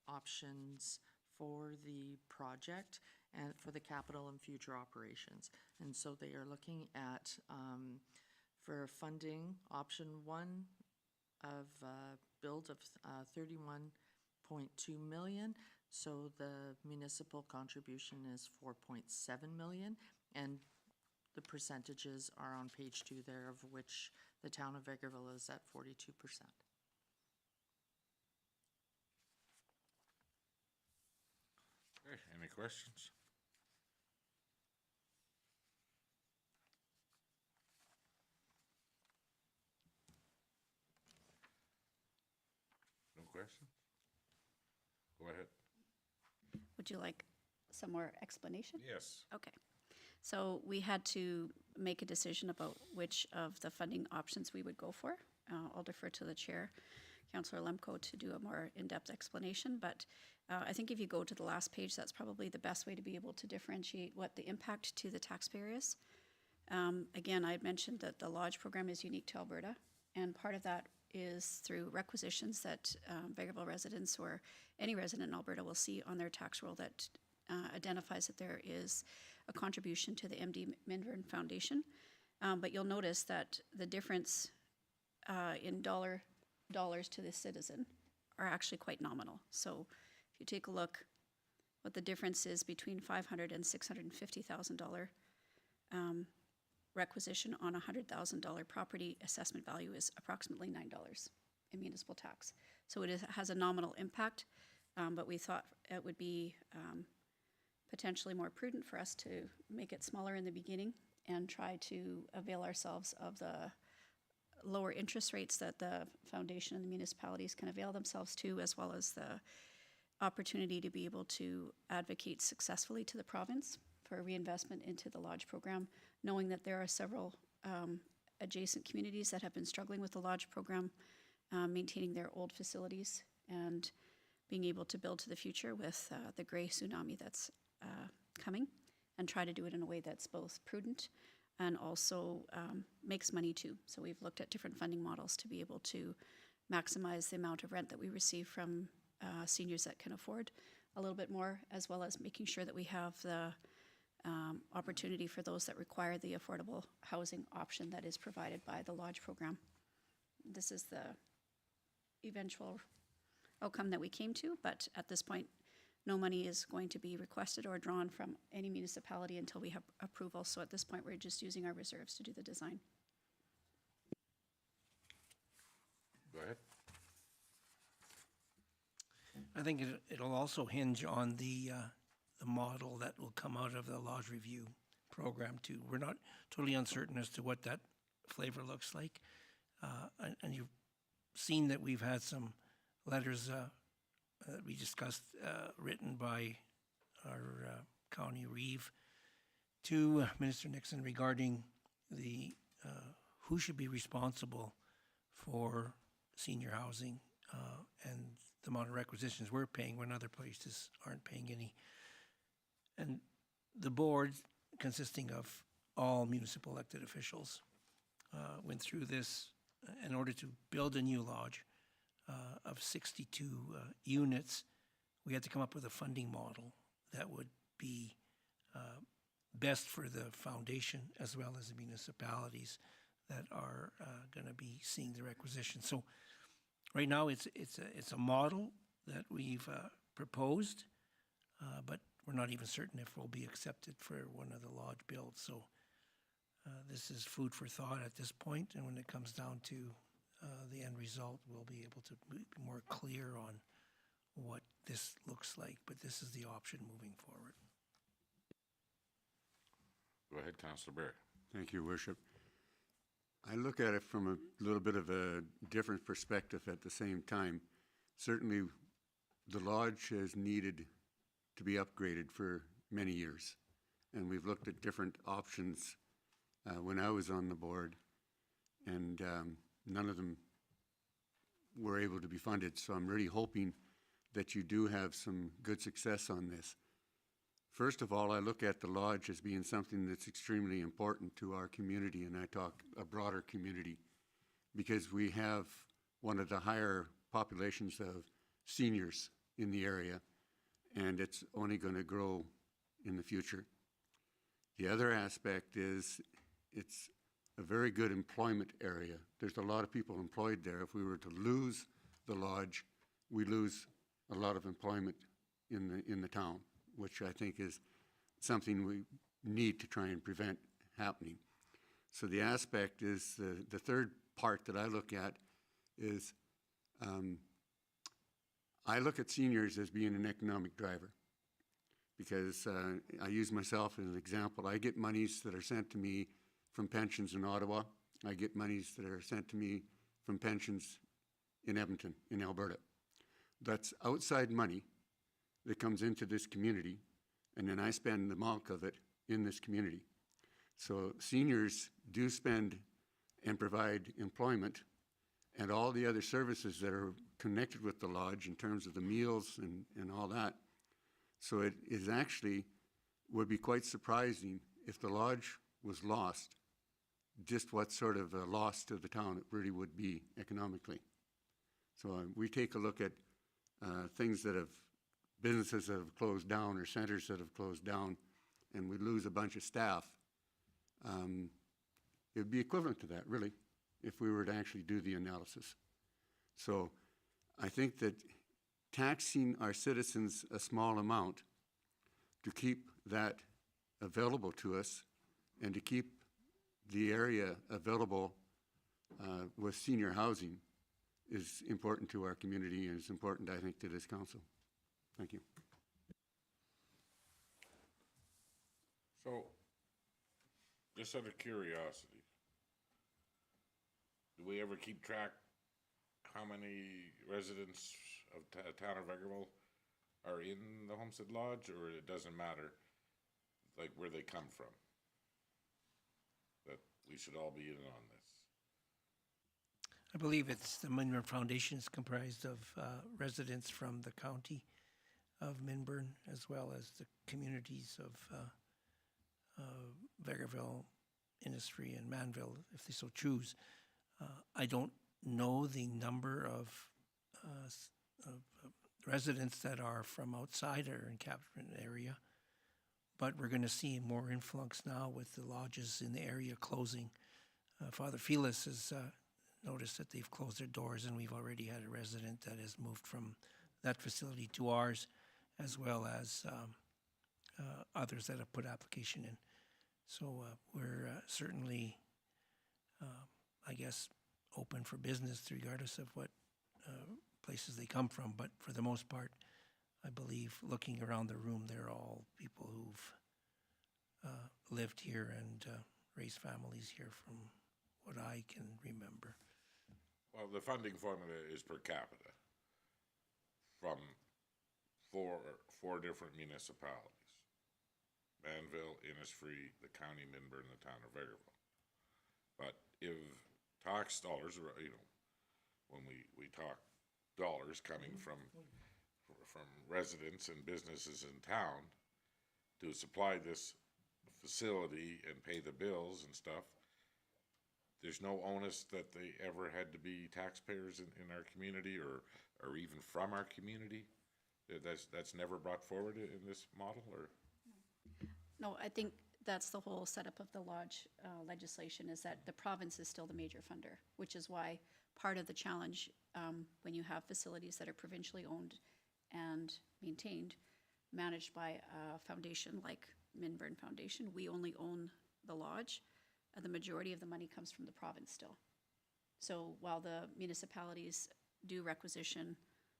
options for the project and for the capital and future operations. And so they are looking at, for funding, option 1 of build of 31.2 million. So the municipal contribution is 4.7 million, and the percentages are on page 2 there, of which the town of Vegreville is at 42%. Okay, any questions? No questions? Go ahead. Would you like some more explanation? Yes. Okay. So we had to make a decision about which of the funding options we would go for. I'll defer to the chair, Councillor Lemko, to do a more in-depth explanation. But I think if you go to the last page, that's probably the best way to be able to differentiate what the impact to the taxpayer is. Again, I had mentioned that the lodge program is unique to Alberta, and part of that is through requisitions that Vegreville residents or any resident in Alberta will see on their tax roll that identifies that there is a contribution to the MD Minburn Foundation. But you'll notice that the difference in dollars to the citizen are actually quite nominal. So if you take a look what the difference is between $500,000 and $650,000 requisition on a $100,000 property assessment value is approximately $9 in municipal tax. So it has a nominal impact, but we thought it would be potentially more prudent for us to make it smaller in the beginning and try to avail ourselves of the lower interest rates that the foundation and the municipalities can avail themselves to, as well as the opportunity to be able to advocate successfully to the province for reinvestment into the lodge program, knowing that there are several adjacent communities that have been struggling with the lodge program, maintaining their old facilities and being able to build to the future with the gray tsunami that's coming, and try to do it in a way that's both prudent and also makes money too. So we've looked at different funding models to be able to maximize the amount of rent that we receive from seniors that can afford a little bit more, as well as making sure that we have the opportunity for those that require the affordable housing option that is provided by the lodge program. This is the eventual outcome that we came to, but at this point, no money is going to be requested or drawn from any municipality until we have approval. So at this point, we're just using our reserves to do the design. Go ahead. I think it'll also hinge on the model that will come out of the lodge review program too. We're not totally uncertain as to what that flavor looks like. And you've seen that we've had some letters we discussed written by our county reeve to Minister Nixon regarding the who should be responsible for senior housing and the amount of requisitions we're paying when other places aren't paying any. And the board, consisting of all municipal elected officials, went through this in order to build a new lodge of 62 units. We had to come up with a funding model that would be best for the foundation as well as the municipalities that are going to be seeing the requisition. So right now it's a model that we've proposed, but we're not even certain if we'll be accepted for one of the lodge builds. So this is food for thought at this point, and when it comes down to the end result, we'll be able to be more clear on what this looks like, but this is the option moving forward. Go ahead, Councillor Barry. Thank you, Worship. I look at it from a little bit of a different perspective at the same time. Certainly, the lodge has needed to be upgraded for many years, and we've looked at different options when I was on the board, and none of them were able to be funded. So I'm really hoping that you do have some good success on this. First of all, I look at the lodge as being something that's extremely important to our community, and I talk a broader community, because we have one of the higher populations of seniors in the area, and it's only going to grow in the future. The other aspect is it's a very good employment area. There's a lot of people employed there. If we were to lose the lodge, we lose a lot of employment in the town, which I think is something we need to try and prevent happening. So the aspect is, the third part that I look at is, I look at seniors as being an economic driver, because I use myself as an example. I get monies that are sent to me from pensions in Ottawa. I get monies that are sent to me from pensions in Edmonton, in Alberta. That's outside money that comes into this community, and then I spend the bulk of it in this community. So seniors do spend and provide employment and all the other services that are connected with the lodge in terms of the meals and all that. So it is actually, would be quite surprising if the lodge was lost, just what sort of a loss to the town it really would be economically. So we take a look at things that have, businesses that have closed down or centers that have closed down, and we lose a bunch of staff. It would be equivalent to that, really, if we were to actually do the analysis. So I think that taxing our citizens a small amount to keep that available to us and to keep the area available with senior housing is important to our community, and it's important, I think, to this council. Thank you. So, just out of curiosity, do we ever keep track how many residents of town of Vegreville are in the Homestead Lodge, or it doesn't matter, like, where they come from? That we should all be in on this. I believe it's the Minburn Foundation is comprised of residents from the county of Minburn, as well as the communities of Vegreville, Innisfree, and Manville, if they so choose. I don't know the number of residents that are from outside or in catchment area, but we're going to see more influx now with the lodges in the area closing. Father Felix has noticed that they've closed their doors, and we've already had a resident that has moved from that facility to ours, as well as others that have put application in. So we're certainly, I guess, open for business regardless of what places they come from. But for the most part, I believe, looking around the room, they're all people who've lived here and raised families here from what I can remember. Well, the funding formula is per capita from four different municipalities: Manville, Innisfree, the county Minburn, and the town of Vegreville. But if tax dollars, when we talk dollars coming from residents and businesses in town to supply this facility and pay the bills and stuff. There's no onus that they ever had to be taxpayers in our community or even from our community? That's never brought forward in this model, or? No, I think that's the whole setup of the lodge legislation, is that the province is still the major funder, which is why part of the challenge when you have facilities that are provincially owned and maintained, managed by a foundation like Minburn Foundation, we only own the lodge, and the majority of the money comes from the province still. So while the municipalities do requisition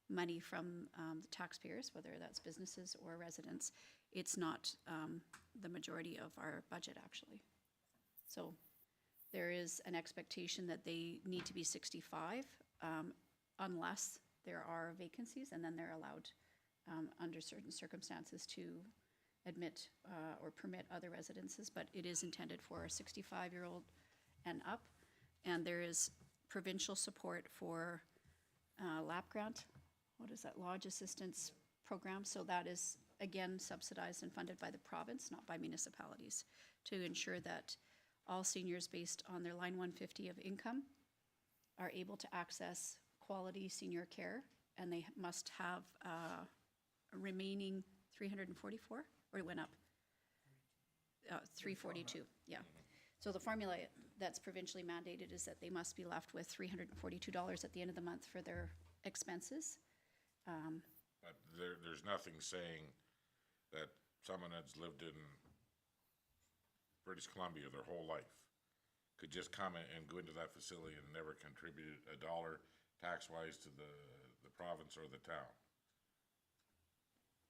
money from the taxpayers, whether that's businesses or residents, it's not the majority of our budget, actually. So there is an expectation that they need to be 65 unless there are vacancies, and then they're allowed under certain circumstances to admit or permit other residences, but it is intended for a 65-year-old and up. And there is provincial support for LAP grant. What is that? Lodge Assistance Program. So that is, again, subsidized and funded by the province, not by municipalities, to ensure that all seniors based on their line 150 of income are able to access quality senior care, and they must have a remaining 344, or it went up? 342, yeah. So the formula that's provincially mandated is that they must be left with $342 at the end of the month for their expenses. But there's nothing saying that someone that's lived in British Columbia their whole life could just come and go into that facility and never contribute a dollar tax-wise to the province or the town.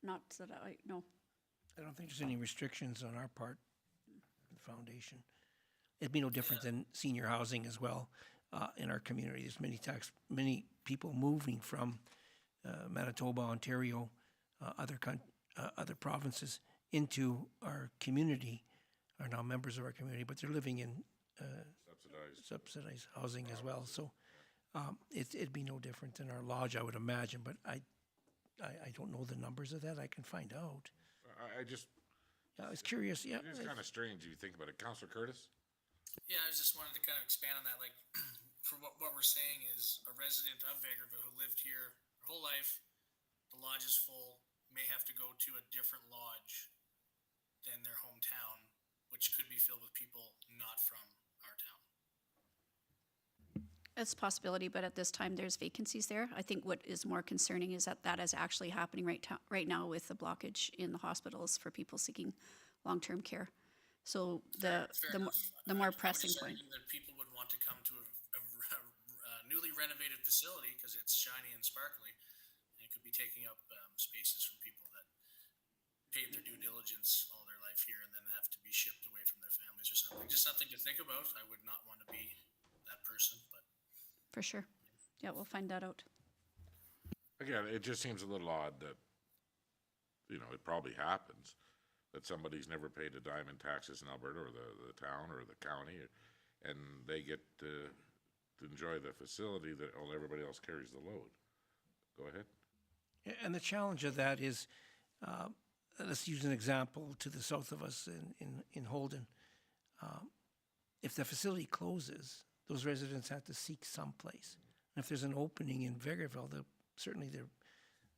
Not that I know. I don't think there's any restrictions on our part, the foundation. It'd be no different than senior housing as well in our community. There's many people moving from Manitoba, Ontario, other provinces into our community, are now members of our community, but they're living in subsidized housing as well. So it'd be no different than our lodge, I would imagine, but I don't know the numbers of that. I can find out. Yeah, I was curious, yeah. It is kind of strange if you think about it. Councillor Curtis? Yeah, I just wanted to kind of expand on that. Like, for what we're saying is a resident of Vegreville who lived here her whole life, the lodge is full, may have to go to a different lodge than their hometown, which could be filled with people not from our town. It's a possibility, but at this time, there's vacancies there. I think what is more concerning is that that is actually happening right now with the blockage in the hospitals for people seeking long-term care. So the more pressing point. That people would want to come to a newly renovated facility because it's shiny and sparkly, and it could be taking up spaces from people that paid their due diligence all their life here and then have to be shipped away from their families or something. Just something to think about. I would not want to be that person, but. For sure. Yeah, we'll find that out. Again, it just seems a little odd that, it probably happens, that somebody's never paid a dime in taxes in Alberta or the town or the county, and they get to enjoy the facility that while everybody else carries the load. Go ahead. And the challenge of that is, let's use an example to the south of us in Holden. If the facility closes, those residents have to seek someplace. And if there's an opening in Vegreville,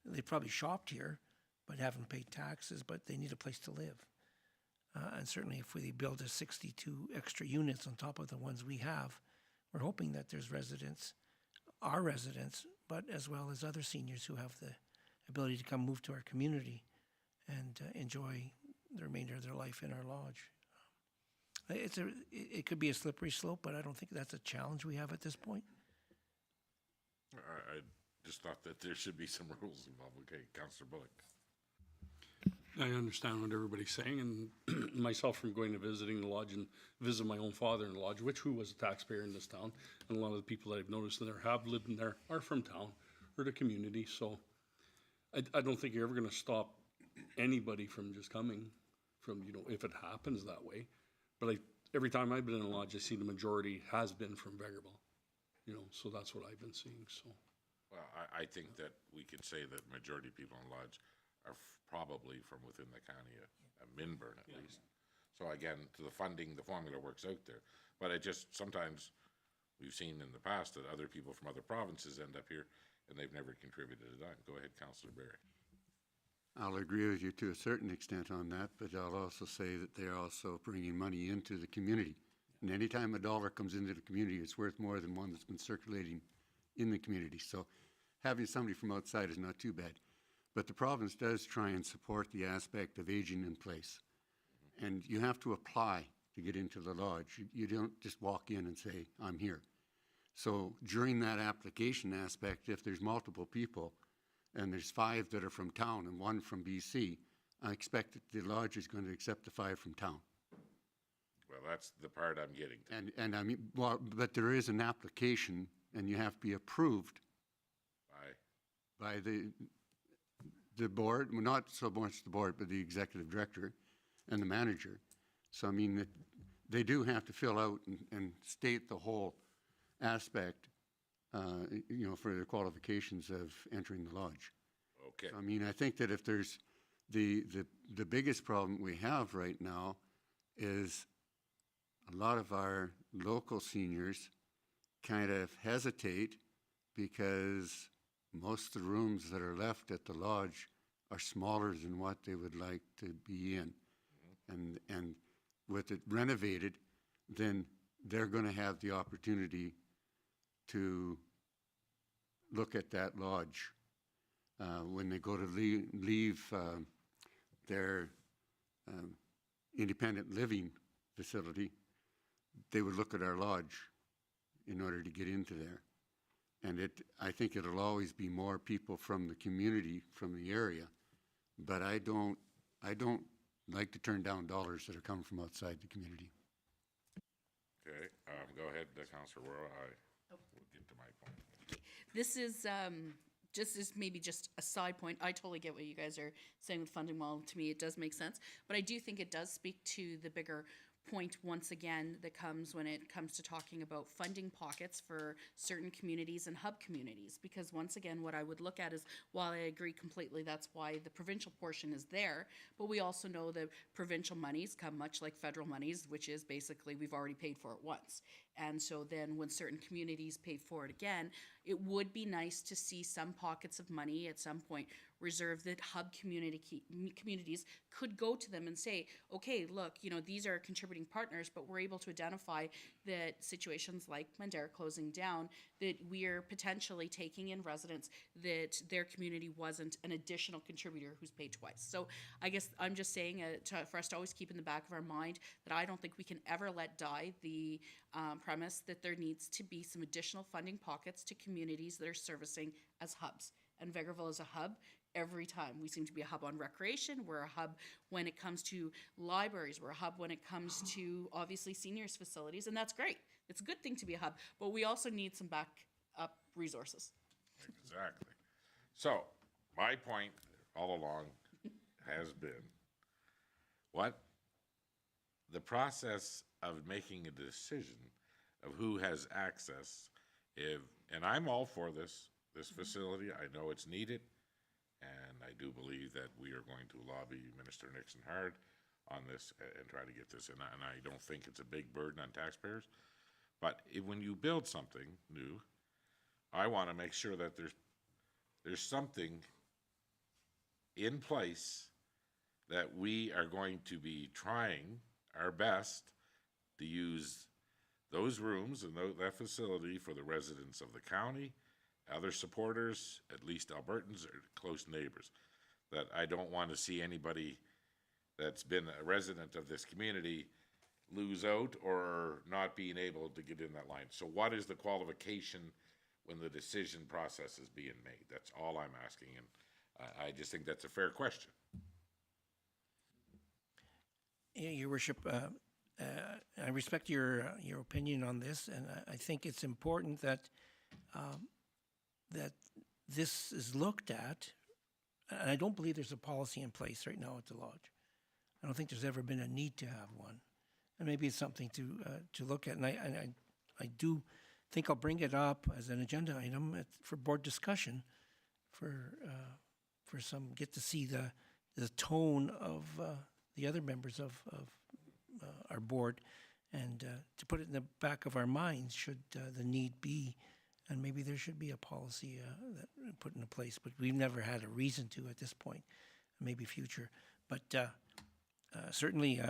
they probably shopped here, but haven't paid taxes, but they need a place to live. And certainly if we build 62 extra units on top of the ones we have, we're hoping that there's our residents, but as well as other seniors who have the ability to come move to our community and enjoy the remainder of their life in our lodge. It could be a slippery slope, but I don't think that's a challenge we have at this point. I just thought that there should be some rules involved. Okay, Councillor Bullock. I understand what everybody's saying, and myself from going to visiting the lodge and visit my own father in the lodge, who was a taxpayer in this town, and a lot of the people that I've noticed in there have lived in there are from town or the community. So I don't think you're ever going to stop anybody from just coming from, if it happens that way. But every time I've been in a lodge, I see the majority has been from Vegreville, so that's what I've been seeing. So Well, I think that we could say that majority of people in Lodge are probably from within the county of Minburn at least. So again, to the funding, the formula works out there. But it just, sometimes, we've seen in the past that other people from other provinces end up here and they've never contributed a dime. Go ahead, Councillor Barry. I'll agree with you to a certain extent on that, but I'll also say that they're also bringing money into the community. And anytime a dollar comes into the community, it's worth more than one that's been circulating in the community. So having somebody from outside is not too bad. But the province does try and support the aspect of aging in place. And you have to apply to get into the lodge. You don't just walk in and say, I'm here. So during that application aspect, if there's multiple people, and there's 5 that are from town and 1 from BC, I expect that the lodge is going to accept the 5 from town. Well, that's the part I'm getting to. And I mean, well, but there is an application, and you have to be approved by the board, well, not so much the board, but the executive director and the manager. So I mean, they do have to fill out and state the whole aspect, you know, for the qualifications of entering the lodge. Okay. So, I mean, I think that if there's the biggest problem we have right now is a lot of our local seniors kind of hesitate because most of the rooms that are left at the lodge are smaller than what they would like to be in. And with it renovated, then they're going to have the opportunity to look at that lodge when they go to leave their independent living facility. They would look at our lodge in order to get into there. And I think it'll always be more people from the community, from the area, but I don't like to turn down dollars that are coming from outside the community. Okay, go ahead, Councillor Royal. We'll get to my point. This is maybe just a side point. I totally get what you guys are saying with funding. Well, to me, it does make sense, but I do think it does speak to the bigger point once again that comes when it comes to talking about funding pockets for certain communities and hub communities. Because once again, what I would look at is, while I agree completely, that's why the provincial portion is there, but we also know that provincial monies come much like federal monies, which is basically we've already paid for it once. And so then when certain communities pay for it again, it would be nice to see some pockets of money at some point reserved that hub communities could go to them and say, okay, look, you know, these are contributing partners, but we're able to identify that situations like Mandera closing down, that we are potentially taking in residents that their community wasn't an additional contributor who's paid twice. So I guess I'm just saying for us to always keep in the back of our mind that I don't think we can ever let die the premise that there needs to be some additional funding pockets to communities that are servicing as hubs. And Vegreville is a hub every time. We seem to be a hub on recreation. We're a hub when it comes to libraries. We're a hub when it comes to, obviously, seniors facilities, and that's great. It's a good thing to be a hub, but we also need some backup resources. Exactly. So, my point all along has been the process of making a decision of who has access, and I'm all for this facility. I know it's needed, and I do believe that we are going to lobby Minister Nixon hard on this and try to get this in. And I don't think it's a big burden on taxpayers. But when you build something new, I want to make sure that there's something in place that we are going to be trying our best to use those rooms and that facility for the residents of the county, other supporters, at least Albertans or close neighbors. That I don't want to see anybody that's been a resident of this community lose out or not being able to get in that line. So what is the qualification when the decision process is being made? That's all I'm asking, and I just think that's a fair question. Yeah, Your Worship, I respect your opinion on this, and I think it's important that that this is looked at. And I don't believe there's a policy in place right now at the lodge. I don't think there's ever been a need to have one, and maybe it's something to look at. And I do think I'll bring it up as an agenda item for board discussion, for some, get to see the tone of the other members of our board, and to put it in the back of our minds should the need be, and maybe there should be a policy that put into place, but we've never had a reason to at this point, maybe future. But certainly,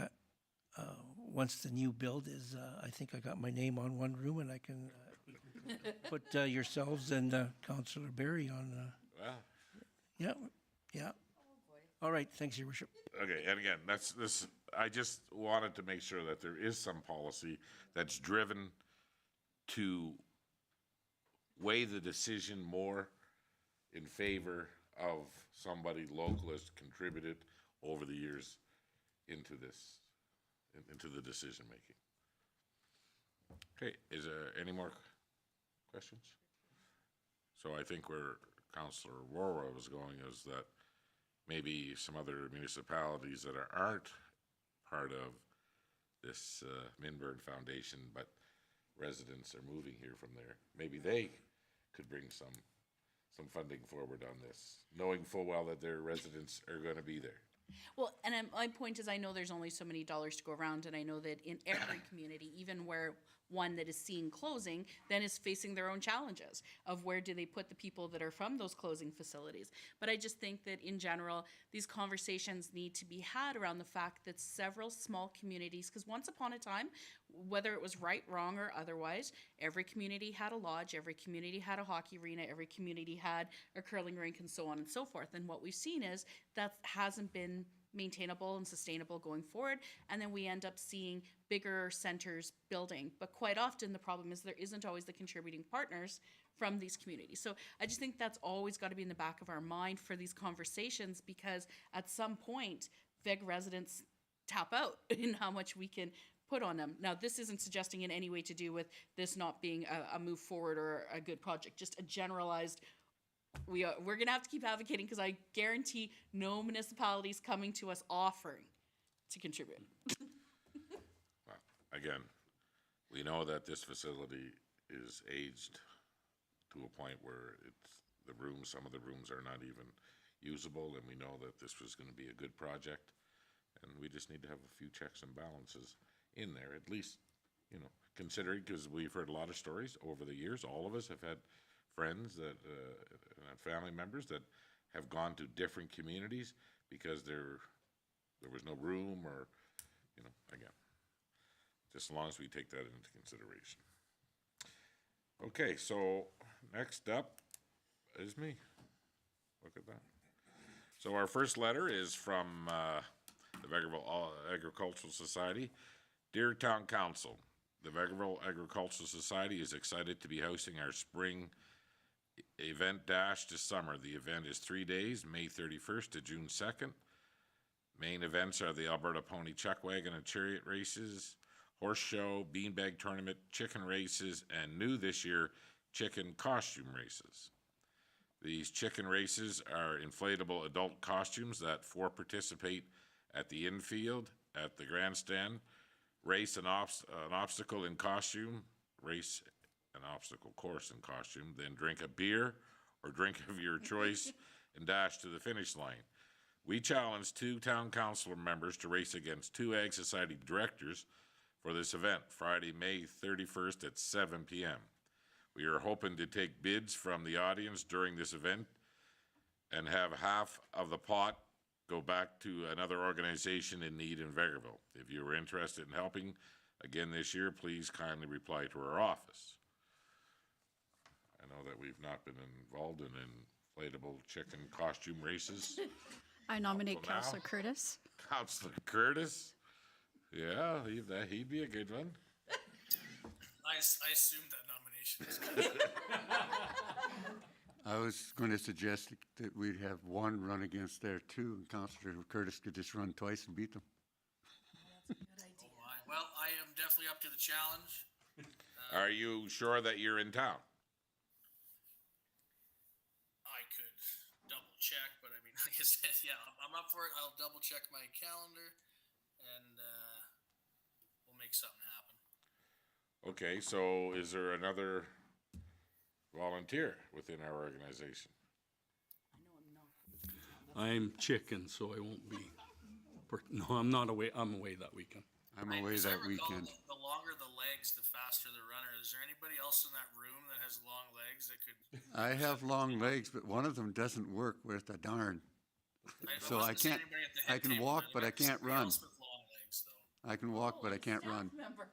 once the new build is, I think I got my name on one room, and I can put yourselves and Councillor Barry on. Well, Yeah, yeah. All right, thanks, Your Worship. okay, and again, that's this, I just wanted to make sure that there is some policy that's driven to weigh the decision more in favor of somebody local has contributed over the years into this, into the decision-making. Okay, is there any more questions? So I think where Councillor Aurora was going is that maybe some other municipalities that aren't part of this Minburn Foundation, but residents are moving here from there, maybe they could bring some funding forward on this, knowing full well that their residents are going to be there. Well, and my point is, I know there's only so many dollars to go around, and I know that in every community, even where one that is seeing closing, then is facing their own challenges of where do they put the people that are from those closing facilities. But I just think that in general, these conversations need to be had around the fact that several small communities, because once upon a time, whether it was right, wrong, or otherwise, every community had a lodge, every community had a hockey arena, every community had a curling rink, and so on and so forth. And what we've seen is that hasn't been maintainable and sustainable going forward, and then we end up seeing bigger centers building. But quite often the problem is there isn't always the contributing partners from these communities. So I just think that's always got to be in the back of our mind for these conversations, because at some point VEG residents tap out in how much we can put on them. Now, this isn't suggesting in any way to do with this not being a move forward or a good project, just a generalized, we're going to have to keep advocating, because I guarantee no municipalities coming to us offering to contribute. Well, again, we know that this facility is aged to a point where some of the rooms are not even usable, and we know that this was going to be a good project, and we just need to have a few checks and balances in there, at least, considering, because we've heard a lot of stories over the years. All of us have had friends that, family members that have gone to different communities because there was no room, or, again, just as long as we take that into consideration. Okay, so next up is me. Look at that. So our first letter is from the Vegreville Agricultural Society. Dear Town Council, the Vegreville Agricultural Society is excited to be hosting our spring event dash this summer. The event is 3 days, May 31st to June 2nd. Main events are the Alberta Pony Chuck Wagon and Chariot races, horse show, beanbag tournament, chicken races, and new this year, chicken costume races. These chicken races are inflatable adult costumes that 4 participate at the infield, at the grandstand, race an obstacle in costume, race an obstacle course in costume, then drink a beer or drink of your choice and dash to the finish line. We challenge 2 town council members to race against 2 Ag Society directors for this event, Friday, May 31st at 7 p.m. We are hoping to take bids from the audience during this event and have half of the pot go back to another organization in need in Vegreville. If you are interested in helping again this year, please kindly reply to our office. I know that we've not been involved in inflatable chicken costume races. I nominate Until now. Councillor Curtis. Councillor Curtis? Yeah, he'd be a good one. I assumed that nomination was good. I was going to suggest that we'd have one run against there too, and Councillor Curtis could just run twice and beat them. Oh my. Well, I am definitely up to the challenge. Are you sure that you're in town? I could double check, but I mean, like I said, yeah, I'm up for it. I'll double check my calendar, and we'll make something happen. Okay, so is there another volunteer within our organization? I'm chicken, so I won't be, no, I'm not away, I'm away that weekend. I'm away As I that recall, weekend. The longer the legs, the faster the runner. Is there anybody else in that room that has long legs that could? I have long legs, but one of them doesn't work worth a darn. So I can't, I can walk, but I can't run. I can walk, but I can't run. Member.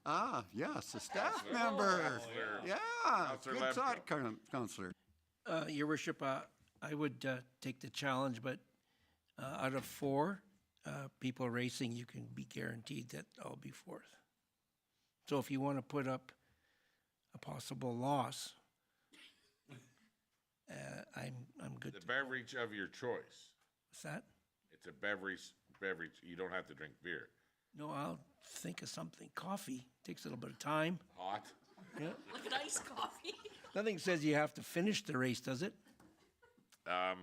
Ah, yes, a staff member. Yeah, Counselor good Lemke. thought, Counselor. Your worship, I would take the challenge, but out of 4 people racing, you can be guaranteed that I'll be 4th. So if you want to put up a possible loss, I'm good. The beverage of your choice. What's that? It's a beverage. You don't have to drink beer. No, I'll think of something. Coffee takes a little bit of time. Hot. Yeah. Like an iced coffee. Nothing says you have to finish the race, does it? Yeah,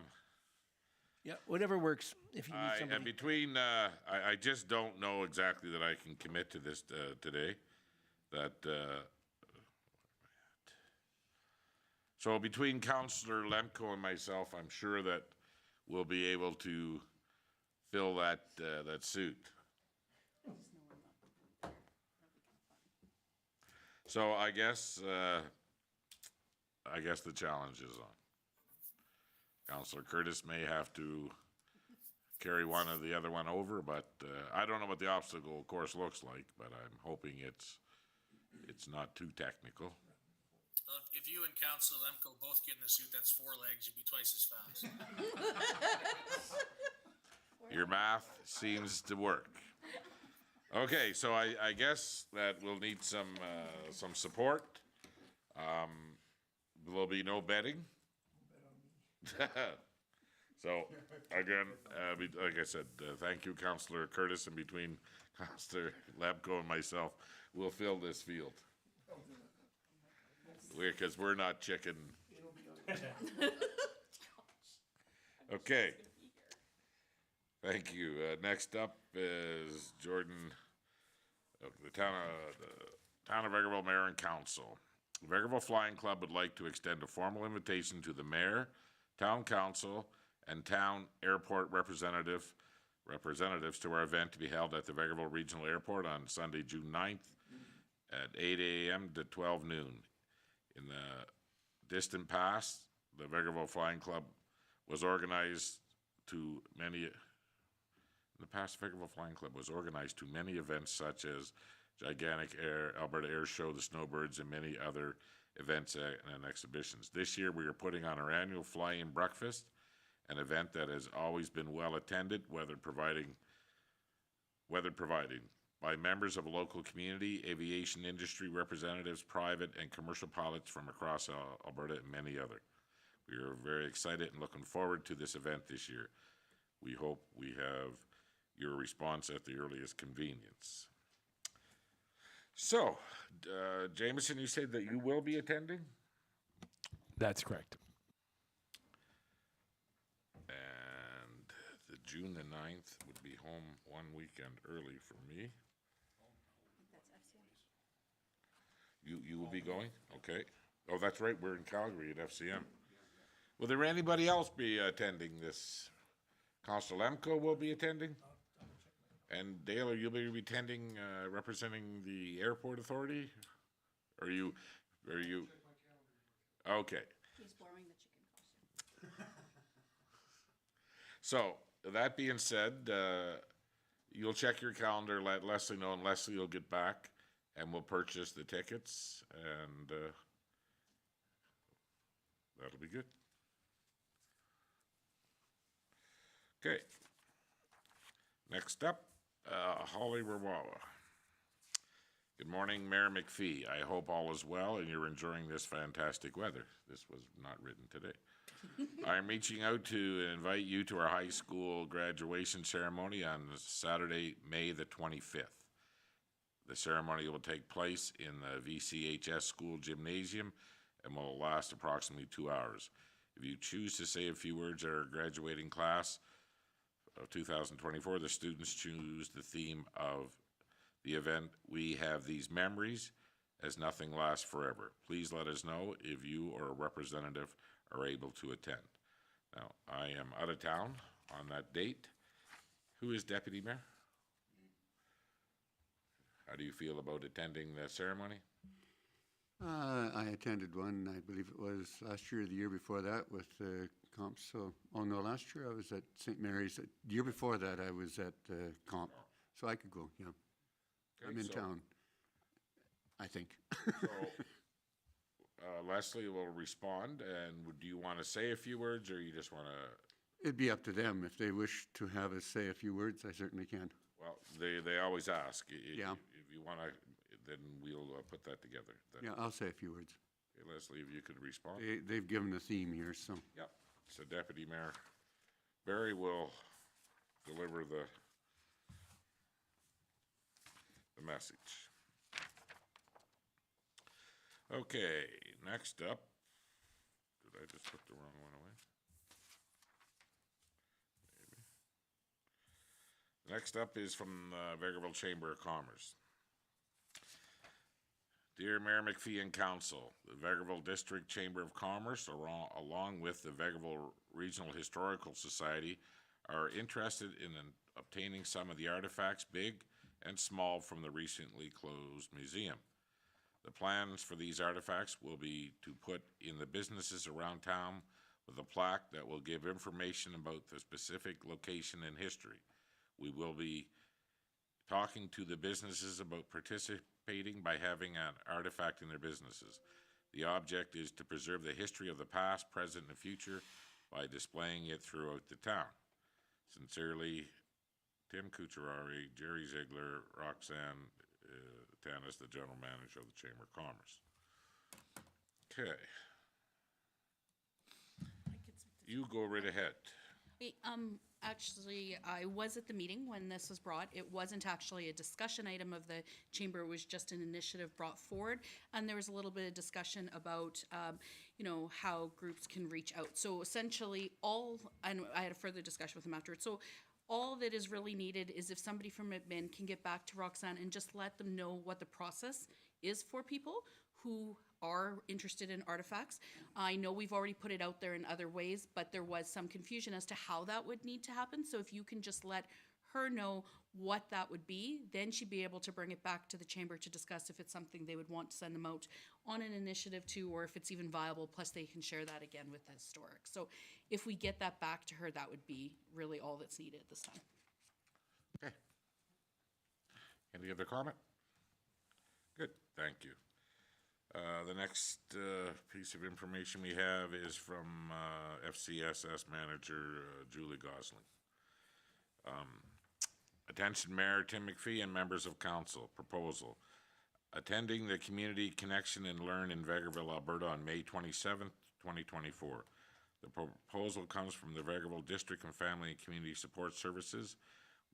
whatever works. If you need And somebody. between, I just don't know exactly that I can commit to this today. So between Councillor Lemko and myself, I'm sure that we'll be able to fill that suit. So I guess the challenge is on. Councillor Curtis may have to carry one or the other one over, but I don't know what the obstacle course looks like, but I'm hoping it's not too technical. If you and Council Lemko both get in the suit, that's 4 legs. You'd be twice as fast. Your math seems to work. Okay, so I guess that we'll need some support. There'll be no betting. So, again, like I said, thank you, Councillor Curtis, and between Councillor Labco and myself, we'll fill this field. Because we're not chicken. Okay. Thank you. Next up is Jordan, the town of Vegreville Mayor and Council. The Vegreville Flying Club would like to extend a formal invitation to the mayor, town council, and town airport representatives to our event to be held at the Vegreville Regional Airport on Sunday, June 9th at 8 a.m. to 12 noon. In the distant past, the Vegreville Flying Club was organized to many. In the past, Vegreville Flying Club was organized to many events such as Gigantic Alberta Air Show, the Snowbirds, and many other events and exhibitions. This year, we are putting on our annual fly-in breakfast, an event that has always been well attended, weather providing, by members of a local community, aviation industry representatives, private and commercial pilots from across Alberta, and many other. We are very excited and looking forward to this event this year. We hope we have your response at the earliest convenience. So, Jameson, you said that you will be attending? That's correct. And the June the 9th would be home one weekend early for me. You will be going? Okay. Oh, that's right, we're in Calgary at FCM. Will there anybody else be attending this? Council Lemko will be attending? And Dale, you'll be attending, representing the airport authority? Are you? Okay. He's borrowing the chicken costume. So, that being said, you'll check your calendar, let Leslie know, and Leslie will get back, and we'll purchase the tickets, and that'll be good. Okay. Next up, Holly Rawawa. Good morning, Mayor McPhee. I hope all is well and you're enjoying this fantastic weather. This was not written today. I'm reaching out to invite you to our high school graduation ceremony on Saturday, May the 25th. The ceremony will take place in the VCHS school gymnasium and will last approximately 2 hours. If you choose to say a few words at our graduating class of 2024, the students choose the theme of the event we have these memories, as nothing lasts forever. Please let us know if you or a representative are able to attend. Now, I am out of town on that date. Who is Deputy Mayor? How do you feel about attending the ceremony? I attended one, I believe it was last year or the year before that with comp. So, oh no, last year I was at St. Mary's. The year before that I was at comp. So I could go, yeah. Okay, I'm in so- town, I think. So, Leslie will respond, and do you want to say a few words, or you just want to? It'd be up to them. If they wish to have us say a few words, I certainly can. Well, they always ask. Yeah. If you want to, then we'll put that together. Then. Yeah, I'll say a few words. Okay, Leslie, if you could respond. They've given a theme here, so. Yep. So Deputy Mayor Barry will deliver the message. Okay, next up, did I just put the wrong one away? Maybe. Next up is from the Vegreville Chamber of Commerce. Dear Mayor McPhee and Council, the Vegreville District Chamber of Commerce, along with the Vegreville Regional Historical Society, are interested in obtaining some of the artifacts, big and small, from the recently closed museum. The plans for these artifacts will be to put in the businesses around town with a plaque that will give information about the specific location and history. We will be talking to the businesses about participating by having an artifact in their businesses. The object is to preserve the history of the past, present, and future by displaying it throughout the town. Sincerely, Tim Kucharari, Jerry Ziegler, Roxanne Tanis, the General Manager of the Chamber of Commerce. Okay. You go right ahead. Actually, I was at the meeting when this was brought. It wasn't actually a discussion item of the chamber. It was just an initiative brought forward. And there was a little bit of discussion about, how groups can reach out. So essentially and I had a further discussion with them afterwards. So all that is really needed is if somebody from admin can get back to Roxanne and just let them know what the process is for people who are interested in artifacts. I know we've already put it out there in other ways, but there was some confusion as to how that would need to happen. So if you can just let her know what that would be, then she'd be able to bring it back to the chamber to discuss if it's something they would want to send them out on an initiative to, or if it's even viable, plus they can share that again with the historic. So if we get that back to her, that would be really all that's needed at this time. Okay. Any other comment? Good, thank you. The next piece of information we have is from FCSS Manager Julie Gosling. Attention Mayor Tim McPhee and members of council. Proposal. Attending the Community Connection and Learn in Vegreville, Alberta on May 27th, 2024. The proposal comes from the Vegreville District and Family and Community Support Services.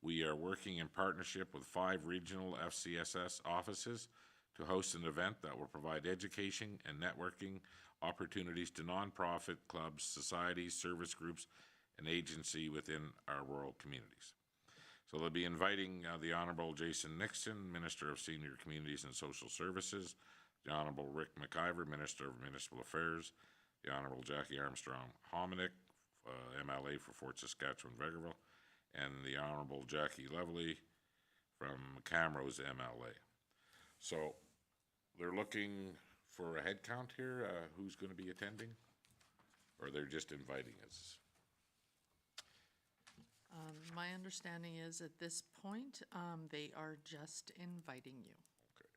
We are working in partnership with 5 regional FCSS offices to host an event that will provide education and networking opportunities to nonprofit clubs, societies, service groups, and agency within our rural communities. So they'll be inviting the Honorable Jason Nixon, Minister of Senior Communities and Social Services, the Honorable Rick McIver, Minister of Municipal Affairs, the Honorable Jackie Armstrong Hominick, MLA for Fort Saskatchewan Vegreville, and the Honorable Jackie Lovely from Camrose MLA. So they're looking for a head count here, who's going to be attending? Or they're just inviting us? My understanding is at this point, they are just inviting you. Okay.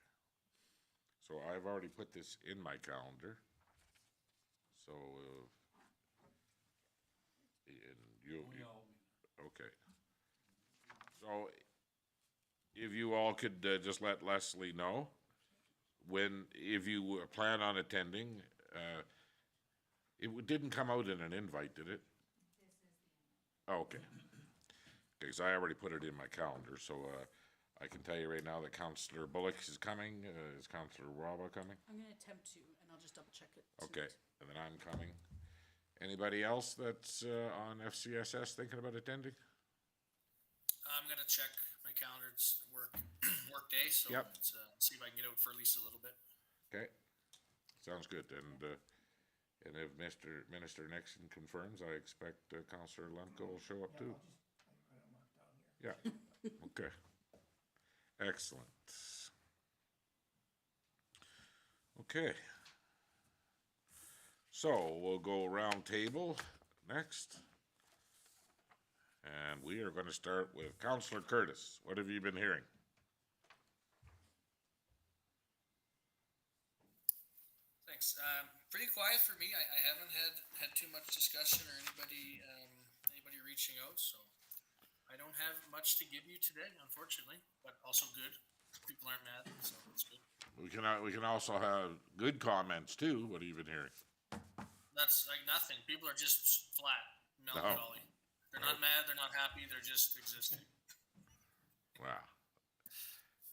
So I've already put this in my calendar. So, and okay. So if you all could just let Leslie know if you plan on attending, it didn't come out in an invite, did it? Oh, okay. Okay, because I already put it in my calendar, so I can tell you right now that Councillor Bullock is coming. Is Councillor Waba coming? I'm going to attempt to, and I'll just double check it. Okay, and then I'm coming. Anybody else that's on FCSS thinking about attending? I'm gonna check my my calendar. It's work day, so Yep. let's see if I can get out for at least a little bit. Okay, sounds good. And if Minister Nixon confirms, I expect Councillor Lemko will show up too. Yeah, okay. Excellent. Okay. So we'll go round table next. And we are going to start with Councillor Curtis. What have you been hearing? Thanks. Pretty quiet for me. I haven't had too much discussion or anybody reaching out, so I don't have much to give you today, unfortunately. But also good. People aren't mad, so it's good. We can also have good comments too. What have you been hearing? That's like nothing. People are just flat melancholy. They're not mad. They're not happy. They're just existing. Wow.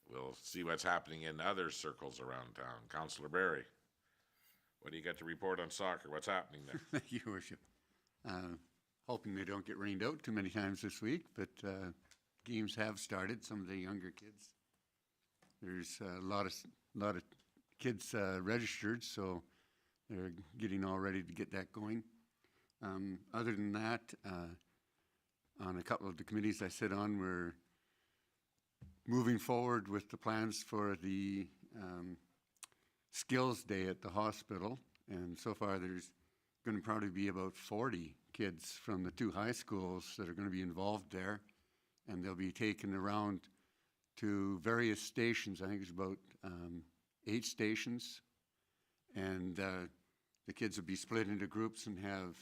We'll see what's happening in other circles around town. Councillor Barry, what do you got to report on soccer? What's happening there? Thank you, Your Worship. Hoping they don't get rained out too many times this week, but games have started. Some of the younger kids. There's a lot of kids registered, so they're getting all ready to get that going. Other than that, on a couple of the committees I sit on, we're moving forward with the plans for the skills day at the hospital. And so far there's going to probably be about 40 kids from the 2 high schools that are going to be involved there. And they'll be taken around to various stations. I think there's about 8 stations. And the kids will be split into groups and have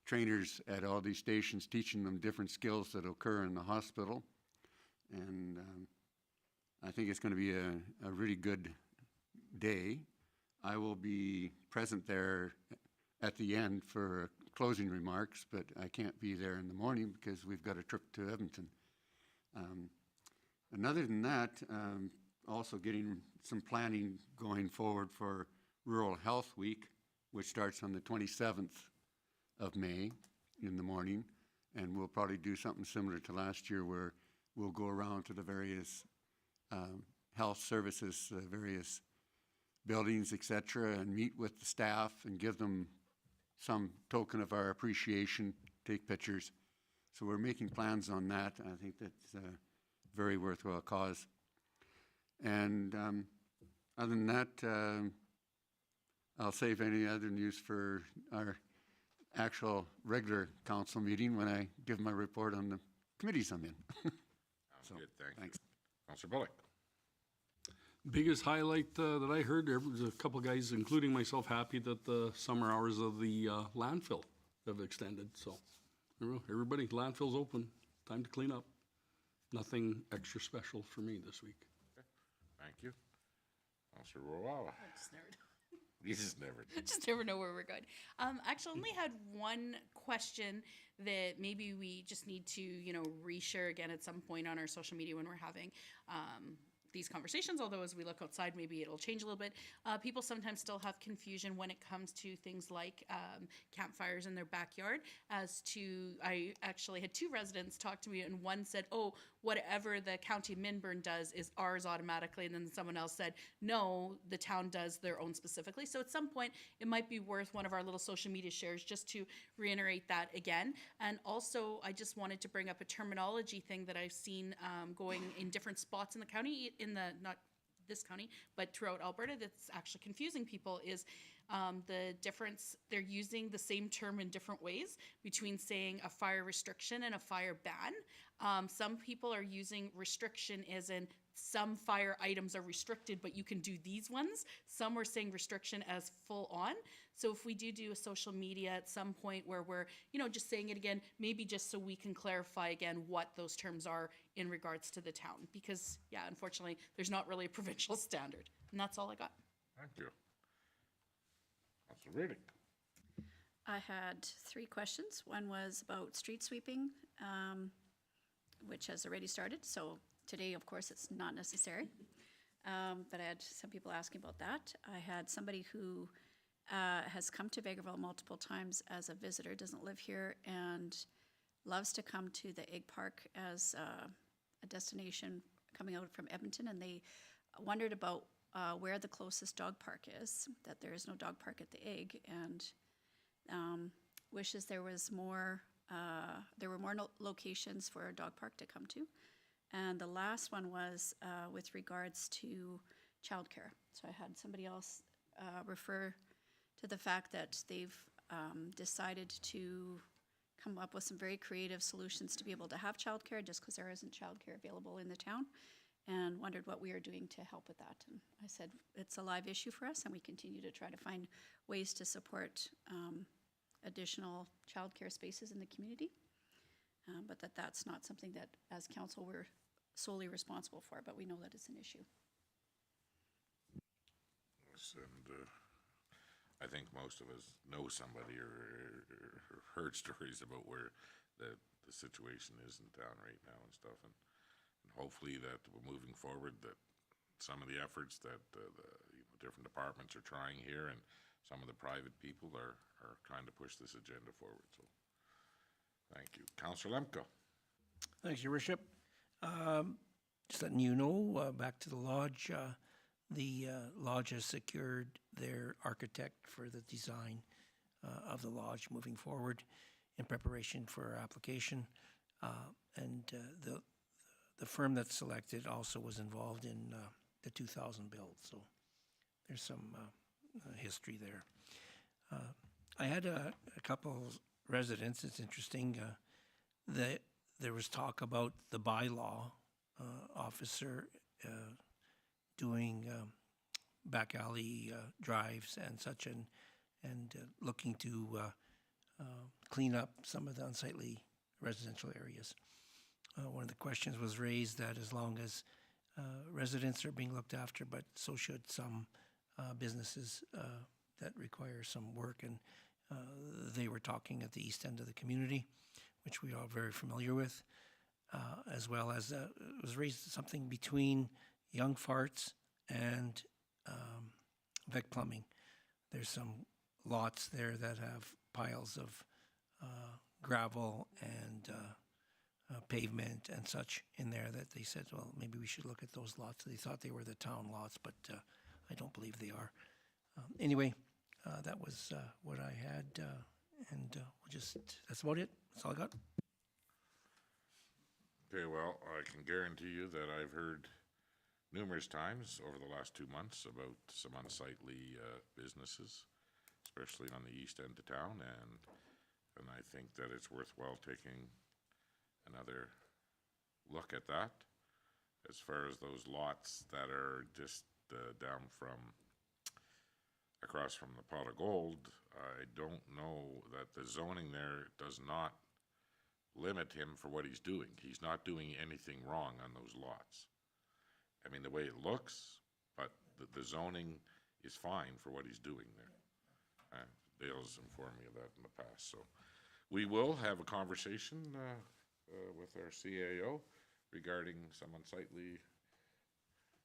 trainers at all these stations teaching them different skills that occur in the hospital. And I think it's going to be a really good day. I will be present there at the end for closing remarks, but I can't be there in the morning because we've got a trip to Edmonton. And other than that, also getting some planning going forward for Rural Health Week, which starts on the 27th of May in the morning. And we'll probably do something similar to last year where we'll go around to the various health services, various buildings, et cetera, and meet with the staff and give them some token of our appreciation, take pictures. So we're making plans on that. I think that's a very worthwhile cause. And other than that, I'll save any other news for our actual regular council meeting when I give my report on the committees I'm in. Sounds good, thanks. Councillor Bullock. Biggest highlight that I heard, there was a couple guys, including myself, happy that the summer hours of the landfill have extended. So everybody, landfill's open, time to clean up. Nothing extra special for me this week. Okay. Thank you. Councillor Rowawa. You just never do. Just never know where we're going. Actually, only had one question that maybe we just need to, reshare again at some point on our social media when we're having these conversations, although as we look outside, maybe it'll change a little bit. People sometimes still have confusion when it comes to things like campfires in their backyard. I actually had 2 residents talk to me, and one said, oh, whatever the county Minburn does is ours automatically, and then someone else said, no, the town does their own specifically. So at some point, it might be worth one of our little social media shares just to reiterate that again. And also, I just wanted to bring up a terminology thing that I've seen going in different spots in the county, not this county, but throughout Alberta, that's actually confusing people, is the difference. They're using the same term in different ways between saying a fire restriction and a fire ban. Some people are using restriction as in some fire items are restricted, but you can do these ones. Some are saying restriction as full on. So if we do a social media at some point where we're, just saying it again, maybe just so we can clarify again what those terms are in regards to the town. Because, yeah, unfortunately, there's not really a provincial standard. And that's all I got. Thank you. Councillor Riddick. I had 3 questions. One was about street sweeping, which has already started. So today, of course, it's not necessary. But I had some people asking about that. I had somebody who has come to Vegreville multiple times as a visitor, doesn't live here, and loves to come to the Egg Park as a destination coming out from Edmonton, and they wondered about where the closest dog park is, that there is no dog park at the Egg, and wishes there was more, there were more locations for a dog park to come to. And the last one was with regards to childcare. So I had somebody else refer to the fact that they've decided to come up with some very creative solutions to be able to have childcare just because there isn't childcare available in the town, and wondered what we are doing to help with that. And I said, it's a live issue for us, and we continue to try to find ways to support additional childcare spaces in the community. But that's not something that, as council, we're solely responsible for, but we know that it's an issue. Yes, and I think most of us know somebody or heard stories about where the situation is in town right now and stuff, and hopefully that we're moving forward, that some of the efforts that the different departments are trying here and some of the private people are trying to push this agenda forward. So, thank you. Councillor Lemko. Thanks, Your Worship. Just letting you know, back to the lodge has secured their architect for the design of the lodge moving forward in preparation for our application. And the firm that's selected also was involved in the 2000 build, so there's some history there. I had a couple residents. It's interesting that there was talk about the bylaw officer doing back alley drives and such, and looking to clean up some of the unsightly residential areas. One of the questions was raised that as long as residents are being looked after, but so should some businesses that require some work, and they were talking at the east end of the community, which we are very familiar with, as well as it was raised something between Young Farts and Vec Plumbing. There's some lots there that have piles of gravel and pavement and such in there that they said, well, maybe we should look at those lots. They thought they were the town lots, but I don't believe they are. Anyway, that was what I had, and that's about it. That's all I got. Okay, well, I can guarantee you that I've heard numerous times over the last 2 months about some unsightly businesses, especially on the east end of town, and I think that it's worthwhile taking another look at that. As far as those lots that are just down from across from the Pot of Gold, I don't know that the zoning there does not limit him for what he's doing. He's not doing anything wrong on those lots. I mean, the way it looks, but the zoning is fine for what he's doing there. Dale's informed me of that in the past. So we will have a conversation with our CAO regarding some unsightly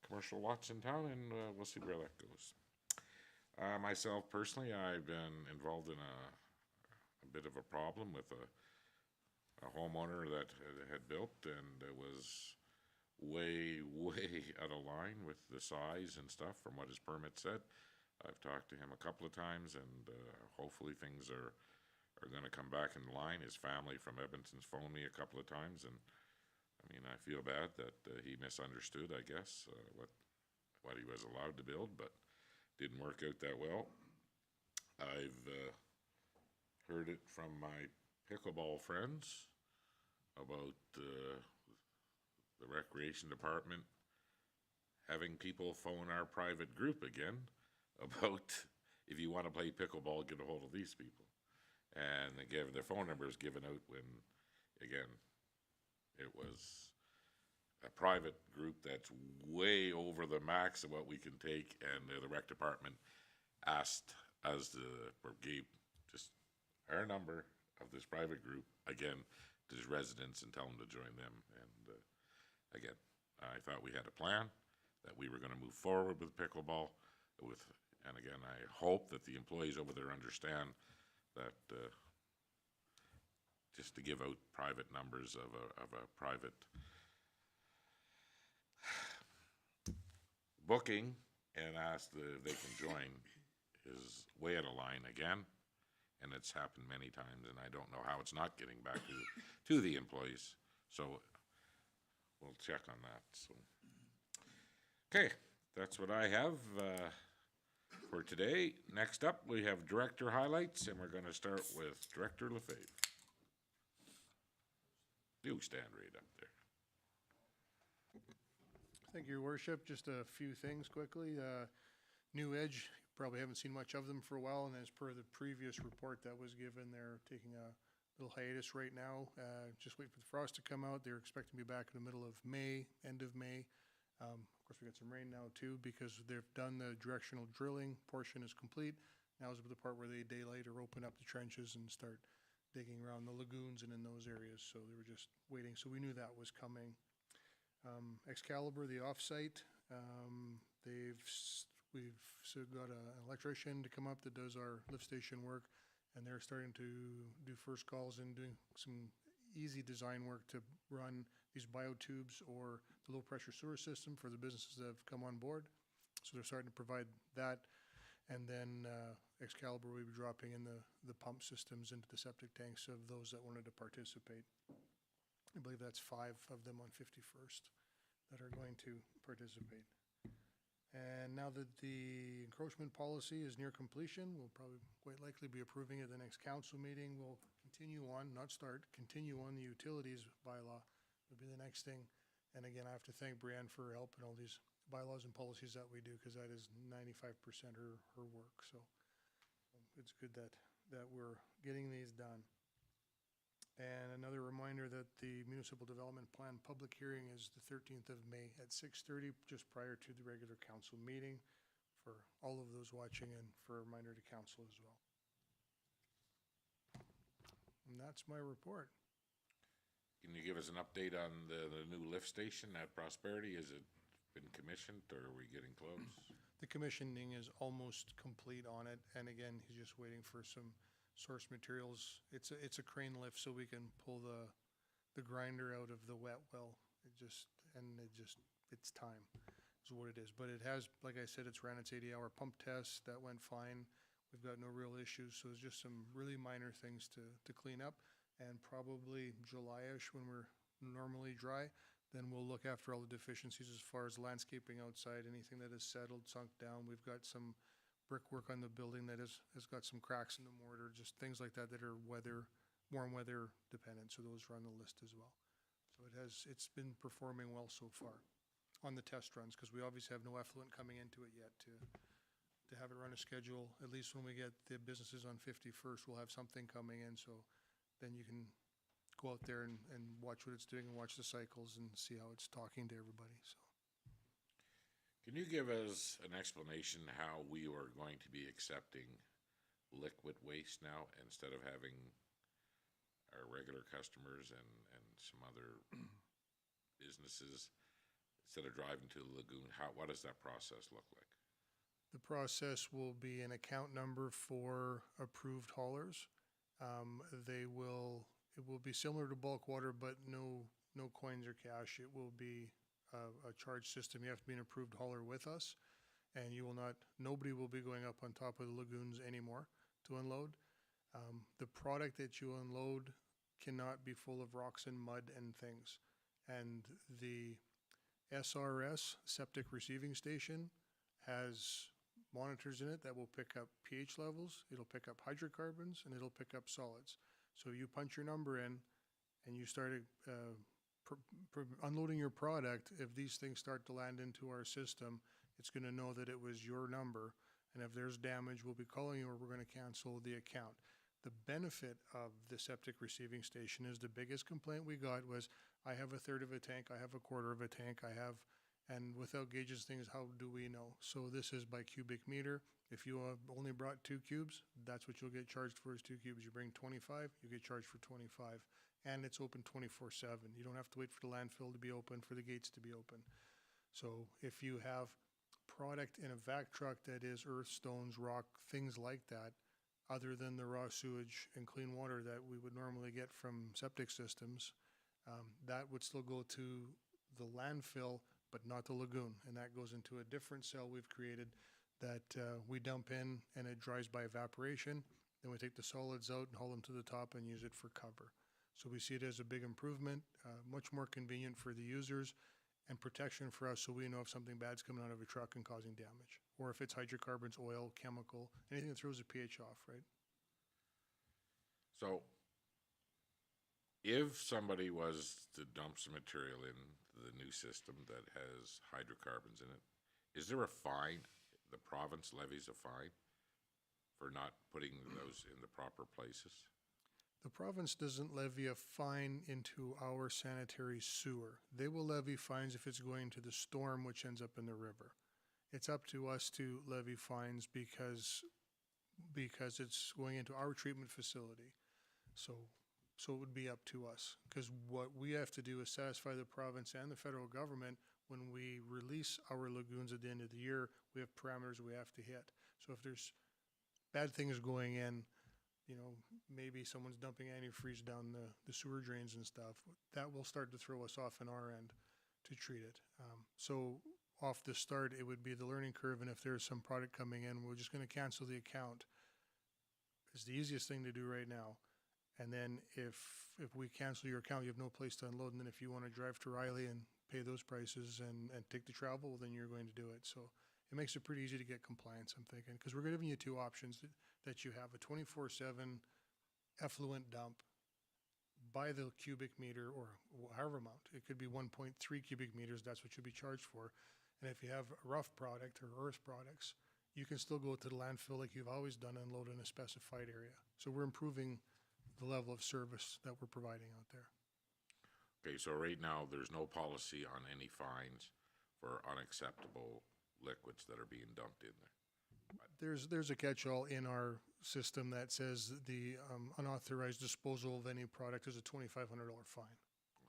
commercial lots in town, and we'll see where that goes. Myself personally, I've been involved in a bit of a problem with a homeowner that had built, and it was way out of line with the size and stuff from what his permit said. I've talked to him a couple of times, and hopefully things are going to come back in line. His family from Edmonton's phoned me a couple of times, and I mean, I feel bad that he misunderstood, I guess, what he was allowed to build, but didn't work out that well. I've heard it from my pickleball friends about the recreation department having people phone our private group again about if you want to play pickleball, get a hold of these people. And they gave their phone numbers given out when, again, it was a private group that's way over the max of what we can take, and the rec department asked us to, or gave just our number of this private group, again, to his residents and tell them to join them. And again, I thought we had a plan, that we were going to move forward with pickleball, and again, I hope that the employees over there understand that just to give out private numbers of a private booking and ask if they can join is way out of line again. And it's happened many times, and I don't know how it's not getting back to the employees. So we'll check on that, so. Okay, that's what I have for today. Next up, we have director highlights, and we're gonna start with Director Lefebvre. You stand right up there. Thank you, Your Worship. Just a few things quickly. New Edge, probably haven't seen much of them for a while, and as per the previous report that was given, they're taking a little hiatus right now. Just wait for the frost to come out. They're expecting to be back in the middle of May, end of May. Of course, we got some rain now too, because they've done the directional drilling portion is complete. Now is the part where they daylight or open up the trenches and start digging around the lagoons and in those areas. So they were just waiting. So we knew that was coming. Excalibur, the offsite, we've got an electrician to come up that does our lift station work, and they're starting to do first calls and doing some easy design work to run these biotubes or the low pressure sewer system for the businesses that have come on board. So they're starting to provide that. And then Excalibur will be dropping in the pump systems into the septic tanks of those that wanted to participate. I believe that's 5 of them on 51st that are going to participate. And now that the encroachment policy is near completion, we'll probably quite likely be approving it at the next council meeting. We'll continue on, not start, continue on the utilities bylaw would be the next thing. And again, I have to thank Brianne for her help in all these bylaws and policies that we do, because that is 95% her work. So it's good that we're getting these done. And another reminder that the Municipal Development Plan public hearing is the 13th of May at 6:30, just prior to the regular council meeting, for all of those watching and for a reminder to council as well. And that's my report. Can you give us an update on the new lift station at Prosperity? Has it been commissioned, or are we getting close? The commissioning is almost complete on it, and again, he's just waiting for some source materials. It's a crane lift, so we can pull the grinder out of the wet well. It's time is what it is. But it has, like I said, it's ran its 80-hour pump test. That went fine. We've got no real issues, so it's just some really minor things to clean up. And probably July-ish, when we're normally dry, then we'll look after all the deficiencies as far as landscaping outside, anything that is settled, sunk down. We've got some brickwork on the building that has got some cracks in the mortar, just things like that are warm weather dependent. So those are on the list as well. So it's been performing well so far on the test runs, because we obviously have no effluent coming into it yet to have it run a schedule. At least when we get the businesses on 51st, we'll have something coming in. So then you can go out there and watch what it's doing and watch the cycles and see how it's talking to everybody. So. Can you give us an explanation how we are going to be accepting liquid waste now instead of having our regular customers and some other businesses, instead of driving to the lagoon? What does that process look like? The process will be an account number for approved haulers. It will be similar to bulk water, but no coins or cash. It will be a charge system. You have to be an approved hauler with us, and nobody will be going up on top of the lagoons anymore to unload. The product that you unload cannot be full of rocks and mud and things. And the SRS, septic receiving station, has monitors in it that will pick up pH levels, it'll pick up hydrocarbons, and it'll pick up solids. So you punch your number in and you start unloading your product. If these things start to land into our system, it's going to know that it was your number, and if there's damage, we'll be calling you or we're going to cancel the account. The benefit of the septic receiving station is the biggest complaint we got was, I have a third of a tank, I have a quarter of a tank, and without gauges things, how do we know? So this is by cubic meter. If you have only brought 2 cubes, that's what you'll get charged for, is 2 cubes. You bring 25, you get charged for 25. And it's open 24/7. You don't have to wait for the landfill to be open, for the gates to be open. So if you have product in a vac truck that is earth, stones, rock, things like that, other than the raw sewage and clean water that we would normally get from septic systems, that would still go to the landfill, but not the lagoon. And that goes into a different cell we've created that we dump in, and it dries by evaporation. Then we take the solids out and haul them to the top and use it for cover. So we see it as a big improvement, much more convenient for the users, and protection for us, so we know if something bad's coming out of a truck and causing damage, or if it's hydrocarbons, oil, chemical, anything that throws the pH off, right? So if somebody was to dump some material in the new system that has hydrocarbons in it, is there a fine? The province levies a fine for not putting those in the proper places? The province doesn't levy a fine into our sanitary sewer. They will levy fines if it's going to the storm, which ends up in the river. It's up to us to levy fines because it's going into our treatment facility. So it would be up to us, because what we have to do is satisfy the province and the federal government. When we release our lagoons at the end of the year, we have parameters we have to hit. So if there's bad things going in, you know, maybe someone's dumping antifreeze down the sewer drains and stuff, that will start to throw us off on our end to treat it. So off the start, it would be the learning curve, and if there's some product coming in, we're just going to cancel the account. It's the easiest thing to do right now. And then if we cancel your account, you have no place to unload, and then if you want to drive to Riley and pay those prices and take the travel, well, then you're going to do it. So it makes it pretty easy to get compliance, I'm thinking, because we're giving you two options that you have: a 24/7 effluent dump by the cubic meter, or however amount. It could be 1.3 cubic meters, that's what you'll be charged for. And if you have a rough product or earth products, you can still go to the landfill like you've always done and load in a specified area. So we're improving the level of service that we're providing out there. Okay, so right now, there's no policy on any fines for unacceptable liquids that are being dumped in there. There's a catch-all in our system that says the unauthorized disposal of any product is a $2,500 fine.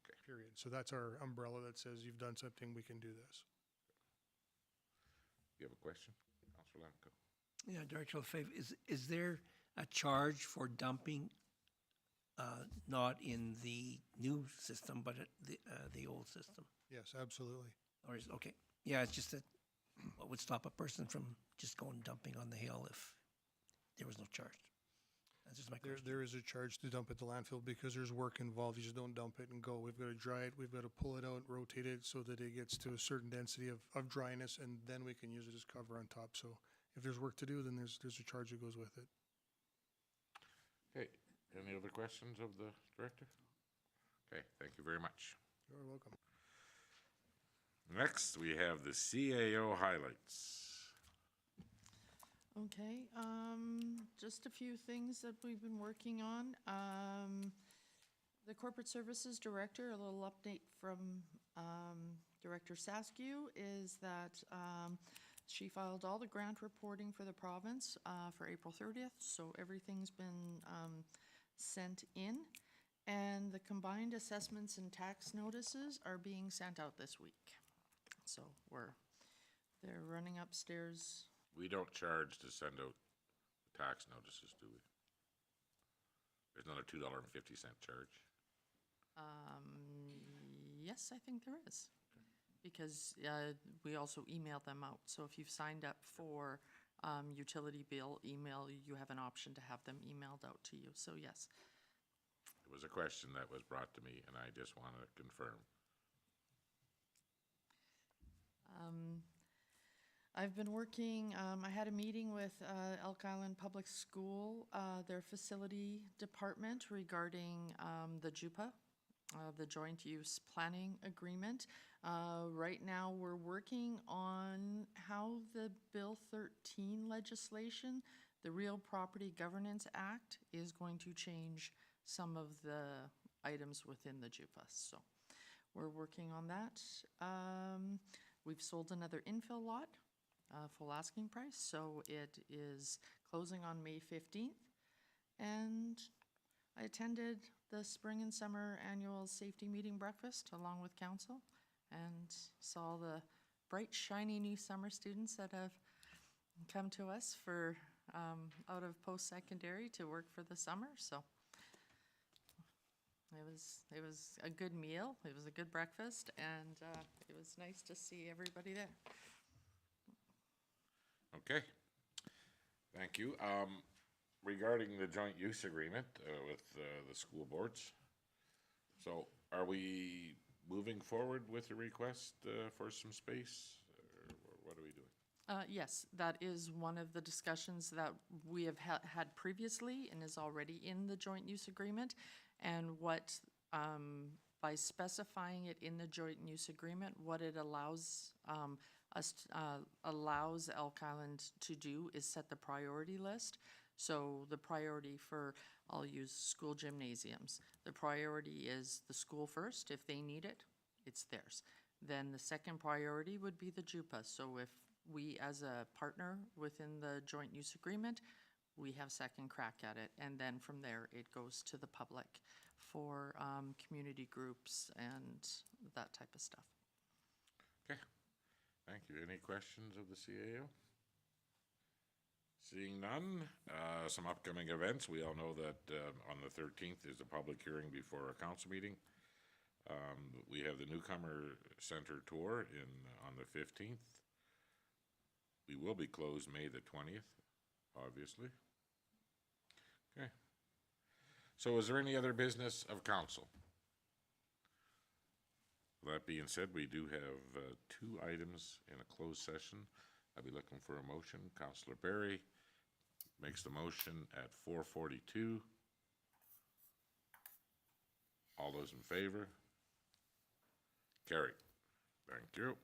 Okay. Period. So that's our umbrella that says you've done something, we can do this. You have a question, Councilor Lamco? Yeah, Director Lefebvre, is there a charge for dumping, not in the new system, but at the old system? Yes, absolutely. Or is, okay, yeah, it's just that what would stop a person from just going dumping on the hill if there was no charge? That's just my question. There is a charge to dump at the landfill because there's work involved. You just don't dump it and go. We've got to dry it, we've got to pull it out, rotate it so that it gets to a certain density of dryness, and then we can use it as cover on top. So if there's work to do, then there's a charge that goes with it. Okay, any other questions of the director? Okay, thank you very much. You're welcome. Next, we have the CAO highlights. Okay, just a few things that we've been working on. The Corporate Services Director, a little update from Director Saskew is that she filed all the grant reporting for the province for April 30th, so everything's been sent in. And the combined assessments and tax notices are being sent out this week. So they're running upstairs. We don't charge to send out tax notices, do we? There's not a $2.50 charge. Yes, I think there is. Because we also email them out. So if you've signed up for utility bill email, you have an option to have them emailed out to you. So yes. It was a question that was brought to me, and I just want to confirm. I've been working, I had a meeting with Elk Island Public School, their facility department regarding the JUPA, the Joint Use Planning Agreement. Right now, we're working on how the Bill 13 legislation, the Real Property Governance Act, is going to change some of the items within the JUPA. So we're working on that. We've sold another infill lot, full asking price, so it is closing on May 15th. And I attended the spring and summer annual safety meeting breakfast along with council and saw the bright, shiny new summer students that have come to us for out of post-secondary to work for the summer. So It was a good meal, it was a good breakfast, and it was nice to see everybody there. Okay. Thank you. Regarding the joint use agreement with the school boards, so are we moving forward with the request for some space? Or what are we doing? Yes, that is one of the discussions that we have had previously and is already in the joint use agreement. And what, by specifying it in the joint use agreement, what it allows allows Elk Island to do is set the priority list. So the priority for, I'll use school gymnasiums. The priority is the school first. If they need it, it's theirs. Then the second priority would be the JUPA. So if we, as a partner within the joint use agreement, we have second crack at it. And then from there, it goes to the public for community groups and that type of stuff. Okay. Thank you. Any questions of the CAO? Seeing none, some upcoming events. We all know that on the 13th is a public hearing before our council meeting. We have the Newcomer Center tour on the 15th. We will be closed May the 20th, obviously. Okay. So is there any other business of council? That being said, we do have 2 items in a closed session. I'll be looking for a motion. Councillor Barry makes the motion at 4:42. All those in favor? Carried. Thank you.